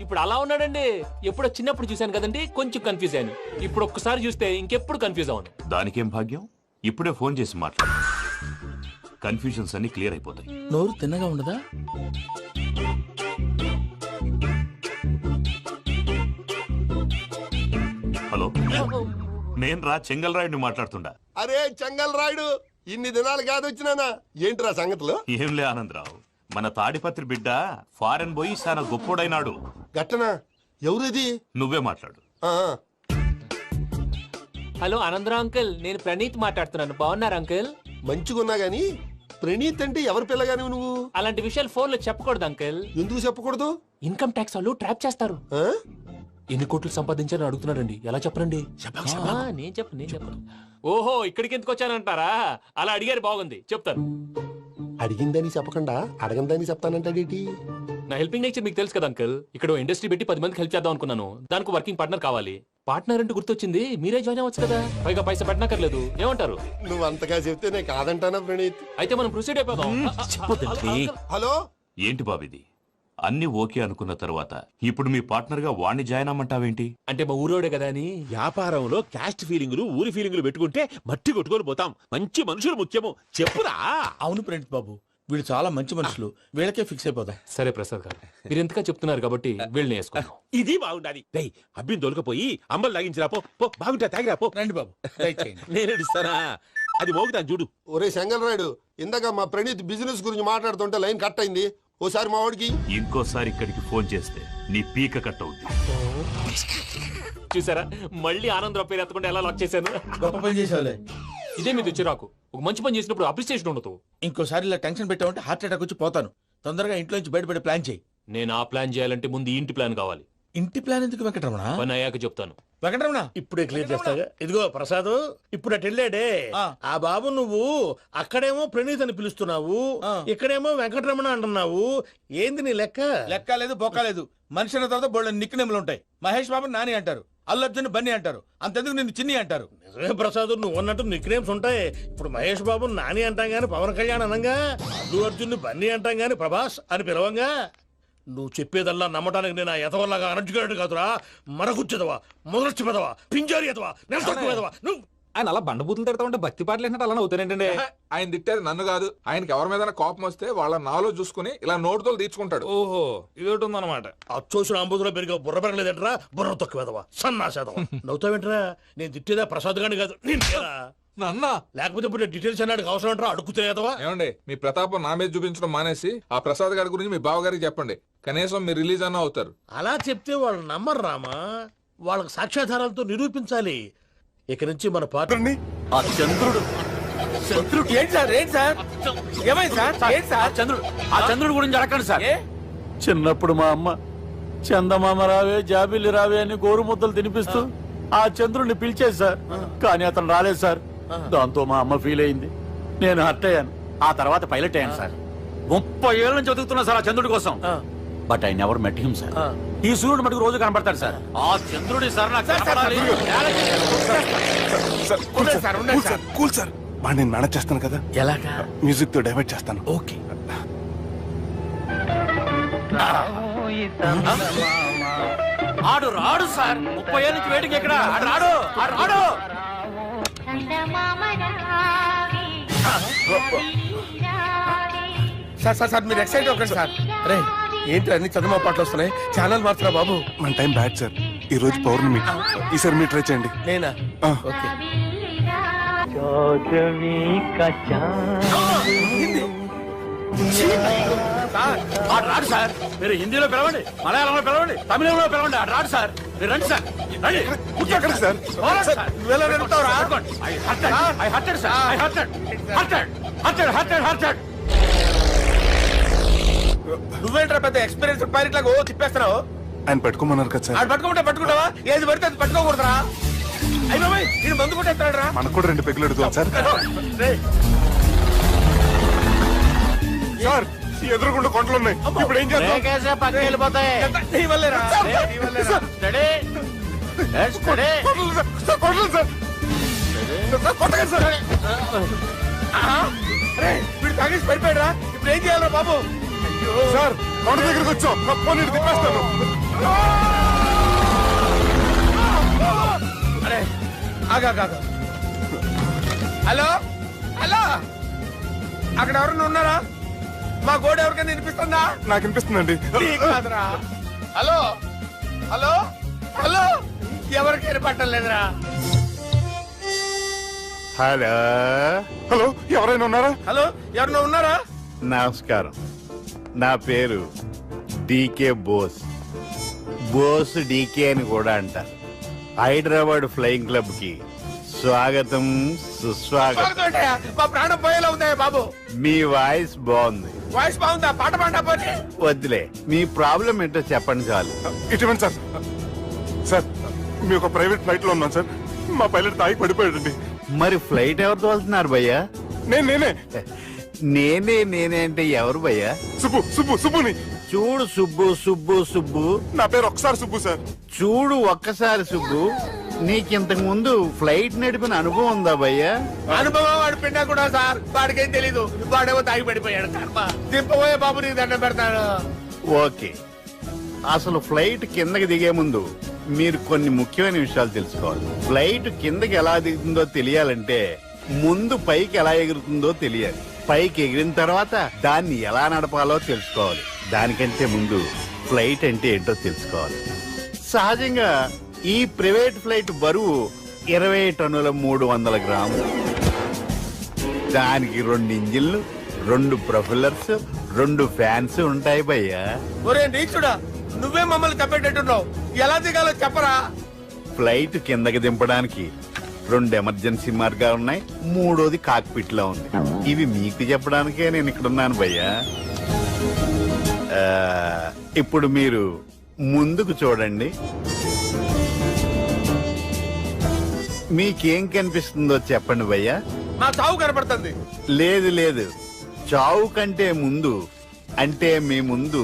ఇప్పుడు అలా ఉన్నాడండి. ఎప్పుడో చిన్నప్పుడు చూశాను కదండి, కొంచెం కన్ఫ్యూజ్ అయ్యాను. ఇప్పుడు ఒక్కసారి చూస్తే ఇంకెప్పుడు కన్ఫ్యూజ్ అవును. దానికేం భాగ్యం, ఇప్పుడే ఫోన్ చేసి మాట్లాడు. కన్ఫ్యూజన్స్ అన్ని క్లియర్ అయిపోతాయి. నోరు తిన్నగా ఉండదా? హలో, నేను రా చెంగల్రాయుడిని మాట్లాడుతుండా. అరే చెంగల్ రాయుడు, ఇన్ని దినాలు కాదు వచ్చినానా? ఏంట్రా సంగతులు? ఏంలే ఆనందరావు, మన తాడిపత్రి బిడ్డ ఫారెన్ పోయి చాలా గొప్పోడైనాడు. గట్టనా? ఎవరిది? నువ్వే మాట్లాడు. హలో ఆనందరావు అంకుల్, నేను ప్రణీత్ మాట్లాడుతున్నాను. బాగున్నారు అంకుల్? మంచిగున్నా గాని ప్రణీత్ అంటే ఎవరి పిల్లగాని నువ్వు? అలాంటి విషయాలు ఫోన్ లో చెప్పకూడదు అంకుల్. ఎందుకు చెప్పకూడదు? ఇన్కమ్ ట్యాక్స్ వాళ్ళు ట్రాప్ చేస్తారు. ఎన్ని కోట్లు సంపాదించాలని అడుగుతున్నారండి. ఎలా చెప్పరండి? నేను చెప్పను. ఓహో, ఇక్కడికి ఎందుకు వచ్చానంటారా? అలా అడిగారు, బాగుంది, చెప్తాను. అడిగిందని చెప్పకుండా అడగందని చెప్తానంటాడేటి? నా హెల్పింగ్ నేచర్ మీకు తెలుసు కదా అంకుల్. ఇక్కడ ఇండస్ట్రీ పెట్టి 10 మందికి హెల్ప్ చేద్దాం అనుకున్నాను. దానికి వర్కింగ్ పార్ట్నర్ కావాలి. పార్ట్నర్ అంటే గుర్తొచ్చింది, మీరే జాయిన్ అవ్వచ్చు కదా. పైగా పైసా పెట్టనక్కర్లేదు. ఏమంటారు? నువ్వు అంతగా చెప్తే నేను కాదంటానా ప్రణీత్? అయితే మనం ప్రొసీడ్ అయిపోదాం. హలో, ఏంటి బాబిది? అన్ని ఓకే అనుకున్న తర్వాత ఇప్పుడు మీ పార్ట్నర్ గా వాణ్ణి జాయిన్ అమ్మంటావేంటి? అంటే మా ఊరోడే కదా అని. వ్యాపారంలో క్యాస్ట్ ఫీలింగులు, ఊరి ఫీలింగులు పెట్టుకుంటే మట్టి కొట్టుకొని పోతాం. మంచి మనుషులు ముఖ్యము. చెప్పురా. అవును ప్రణీత్ బాబు, వీళ్ళు చాలా మంచి మనుషులు. వీళ్ళకే ఫిక్స్ అయిపోతాం. సరే ప్రసాద్ గారు, మీరు ఎంతగా చెప్తున్నారు కాబట్టి వీళ్ళని వేసుకున్నాం. ఇది బాగుండాలి. డై అబ్బిని దొలకపోయి అమ్మలు తాగించిరా పో. బాగుంటా తాగిరా పో. రండి బాబు, దయచేయండి. నేను ఇస్తానా? అది మోగుతాను చూడు. ఒరే చెంగల్ రాయుడు, ఇందాక మా ప్రణీత్ బిజినెస్ గురించి మాట్లాడుతుంటే లైన్ కట్ అయింది. ఓసారి మా వాడికి ఇంకోసారి ఇక్కడికి ఫోన్ చేస్తే నీ పీక కట్ అవుద్ది. చూసారా, మళ్ళీ ఆనందరావు పేరు ఎత్తకుండా ఎలా లాక్ చేశాను. గొప్ప పని చేసేవాళ్ళే. ఇదే మీద చిరాకు. ఒక మంచి పని చేసినప్పుడు అప్రిసియేషన్ ఉండదు. ఇంకోసారి ఇలా టెన్షన్ పెట్టామంటే హార్ట్ అటాక్ వచ్చి పోతాను. తొందరగా ఇంట్లో నుంచి బయటపడే ప్లాన్ చేయి. నేను ఆ ప్లాన్ చేయాలంటే ముందు ఈ ఇంటి ప్లాన్ కావాలి. ఇంటి ప్లాన్ ఎందుకు వెంకటరమణ? పని అయ్యాక చెప్తాను. వెంకటరమణ ఇప్పుడే క్లియర్ చేస్తాగా. ఇదిగో ప్రసాద్, ఇప్పుడు అటు వెళ్ళాడే ఆ బాబు, నువ్వు అక్కడేమో ప్రణీత్ అని పిలుస్తున్నావు, ఇక్కడేమో వెంకటరమణ అంటున్నావు. ఏంది నీ లెక్క? లెక్క లేదు, బొక్క లేదు. మనిషి అన్న తర్వాత బోళ్ళ నిక్ నేమ్లు ఉంటాయి. మహేష్ బాబు నాని అంటారు, అల్లు అర్జున్ బన్నీ అంటారు, అంతెందుకు నిన్ను చిన్ని అంటారు. నిజమే ప్రసాద్, నువ్వు అన్నట్టు నిక్ నేమ్స్ ఉంటాయి. ఇప్పుడు మహేష్ బాబు నాని అంటాం గాని పవన్ కళ్యాణ్ అనంగా, అల్లు అర్జున్ బన్నీ అంటాం గాని ప్రభాస్ అని పిలవంగా. నువ్వు చెప్పేదల్లా నమ్మటానికి నేను ఎతవల్లాగా అనర్జుకేటెడ్ కాదురా. మరగుచ్చదవా, మొదలచ్చి పెదవా, పింజారి ఎదవా, నెలసొక్కుదవా. నువ్వు ఆయన అలా బండబూతులు తిడతా ఉంటే భక్తి పాటలు ఏంటంటే అలా అవుతానంటే. ఆయన తిట్టేది నన్ను కాదు. ఆయనకి ఎవరి మీద కోపం వస్తే వాళ్ళ నాలో చూసుకుని ఇలా నోటుతో తీర్చుకుంటాడు. ఓహో, ఇదొకటి ఉందన్నమాట. అచ్చోసిన అంబుదులో పెరిగే బుర్ర పెరగలేదంటరా. బుర్ర తొక్కువేదవా, సన్నాసేదవా. నవ్వుతావేంట్రా? నేను తిట్టేదా ప్రసాద్ గాని కాదు, నిన్నేరా. నన్నా? లేకపోతే ఇప్పుడు డీటెయిల్స్ అన్నాడు అవసరం అంటారా? అడుగుతాయేదవా. ఏమండి, మీ ప్రతాపం నా మీద చూపించడం మానేసి ఆ ప్రసాద్ గారి గురించి మీ బావగారికి చెప్పండి. కనీసం మీరు రిలీజ్ అన్న అవుతారు. అలా చెప్తే వాళ్ళు నమ్మరు రామా. వాళ్ళకి సాక్ష్యాధారాలతో నిరూపించాలి. ఇక నుంచి మన పాత్రని ఆ చంద్రుడు ఏంటి సార్? ఏంటి సార్? ఏమైంది సార్? ఏంటి సార్? చంద్రుడు గురించి అడగండి సార్. చిన్నప్పుడు మా అమ్మ చందమామ రావే, జాబిల్లి రావే అని గోరు ముద్దలు తినిపిస్తూ ఆ చంద్రుడిని పిలిచేది సార్. కానీ అతను రాలేదు సార్. దాంతో మా అమ్మ ఫీల్ అయింది, నేను హర్ట్ అయ్యాను. ఆ తర్వాత పైలట్ అయ్యాను సార్. 30 ఏళ్ళ నుంచి చదువుతున్నా సార్ ఆ చంద్రుడి కోసం. But I never met him sir. ఈ సూర్యుడు మటుకు రోజు కనబడతాడు సార్. ఆ చంద్రుడి సార్ నాకు కనపడాలి. కూల్ సార్, వాడిని నేను మేనేజ్ చేస్తాను కదా. ఎలాగా? మ్యూజిక్ తో డైవర్ట్ చేస్తాను. ఓకే. ఆడు రాడు సార్. 30 ఏళ్ళ నుంచి వెయిటింగ్ ఎక్కడ? రాడు. సార్ మీరు ఎక్సైట్ అవ్వకండి సార్. రే ఏంటి అన్ని చదువు పాటలు వస్తున్నాయి, ఛానల్ మార్చరా బాబు. మన టైం బ్యాడ్ సార్. ఈ రోజు పౌర్ణమి, ఈసారి మీరు ట్రై చేయండి. నేనా? ఆ. ఓకే. రాడు సార్. మీరు హిందీలో పిలవండి, మలయాళంలో పిలవండి, తమిళంలో పిలవండి. ఆడు రాడు సార్. మీరు రండి సార్. రండి. ఎక్కడికి సార్? పోరాడు సార్. నువ్వెలా నడుపుతావురా? I hurted, sir. I hurted. నువ్వేంట్రా పెద్ద ఎక్స్పీరియన్స్ పైరెట్ లాగా ఓ తిప్పేస్తున్నావు? ఆయన పట్టుకోమన్నారు కదా సార్. ఆడు పట్టుకుంటే పట్టుకుంటావా? ఏది పడితే అది పట్టుకోకూడదురా. అయ్యి బాబాయ్ ఇది మందు కొట్టేస్తాడు రా. మనకు కూడా 2 పెగ్గులు అడుగుతాం సార్. సార్ ఈ ఎదురుగుండా కొండలు ఉన్నాయి, ఇప్పుడు ఏం చేద్దాం? పక్కకి వెళ్ళిపోతాయి. నీ వల్లేరా? సార్, నీ వల్లేరా? Sir. Steady. Let's steady. Kondalu sir, sir, Kondalu sir. Sir, కొట్టకండి సార్. అరే వీడు తాగేసి పడిపోయాడురా. ఇప్పుడు ఏం చేయాలరా బాబు? సార్ కొండ దగ్గరికి వచ్చాం, పోనీ ఇటు తిప్పేస్తాను. అరే ఆగా. హలో హలో, అక్కడ ఎవరన్నా ఉన్నారా? మా గోడ ఎవరికైనా వినిపిస్తుందా? నాకు వినిపిస్తుందండి. నీకు కాదురా. హలో హలో హలో, ఎవరికి వినపట్టలేదురా. హలో హలో, ఎవరైనా ఉన్నారా? హలో ఎవరన్నా ఉన్నారా? నమస్కారం, నా పేరు డీకే బోస్. బోస్ డీకే అని కూడా అంటారు. హైదరాబాద్ ఫ్లయింగ్ క్లబ్ కి స్వాగతం సుస్వాగతం. ఏంటయ్యా? మా ప్రాణం పోయేలా ఉందా బాబు? మీ వాయిస్ బాగుంది. వాయిస్ బాగుందా? పాట పాడా పోనీ. వద్దులే, మీ ప్రాబ్లం ఏంటో చెప్పండి చాలు. ఇటువంటి సార్, సార్ మీ ఒక ప్రైవేట్ ఫ్లైట్ లో ఉన్నాం సార్. మా పైలట్ తాగి పడిపోయాడండి. మరి ఫ్లైట్ ఎవరితో వెళ్తున్నారు భయ్యా? నేనే నేనే అంటే ఎవరు భయ్యా? సుబ్బుని. చూడు సుబ్బు, నా పేరు ఒకసారి సుబ్బు సార్. చూడు ఒక్కసారి సుబ్బు, నీకింతకు ముందు ఫ్లైట్ నడిపిన అనుభవం ఉందా భయ్యా? అనుభవం వాడు పిన్నా కూడా సార్, వాడికేం తెలీదు. వాడేమో తాగి పడిపోయాడు. కర్మ. దింపబోయే బాబు నీకు దండం పెడతాను. ఓకే, అసలు ఫ్లైట్ కిందకి దిగే ముందు మీరు కొన్ని ముఖ్యమైన విషయాలు తెలుసుకోవాలి. ఫ్లైట్ కిందకి ఎలా దిగుతుందో తెలియాలంటే ముందు పైకి ఎలా ఎగురుతుందో తెలియాలి. పైకి ఎగిరిన తర్వాత దాన్ని ఎలా నడపాలో తెలుసుకోవాలి. దానికంటే ముందు ఫ్లైట్ అంటే ఏంటో తెలుసుకోవాలి. సహజంగా ఈ ప్రైవేట్ ఫ్లైట్ బరువు 20 టన్నుల 300 గ్రాములు. దానికి 2 ఇంజిన్లు, 2 ప్రొపెల్లర్స్, 2 ఫ్యాన్స్ ఉంటాయి భయ్యా. ఒరే నీచుడా, నువ్వే మమ్మల్ని తప్పేటట్టున్నావు. ఎలా దిగాలో చెప్పరా? ఫ్లైట్ కిందకి దింపడానికి 2 ఎమర్జెన్సీ మార్గాలు ఉన్నాయి, 3వది కాక్పిట్ లో ఉంది. ఇవి మీకు చెప్పడానికే నేను ఇక్కడ ఉన్నాను భయ్యా. ఇప్పుడు మీరు ముందుకు చూడండి. మీకేం కనిపిస్తుందో చెప్పండి భయ్యా. నా చావు కనపడుతుంది. లేదు, చావు కంటే ముందు అంటే మీ ముందు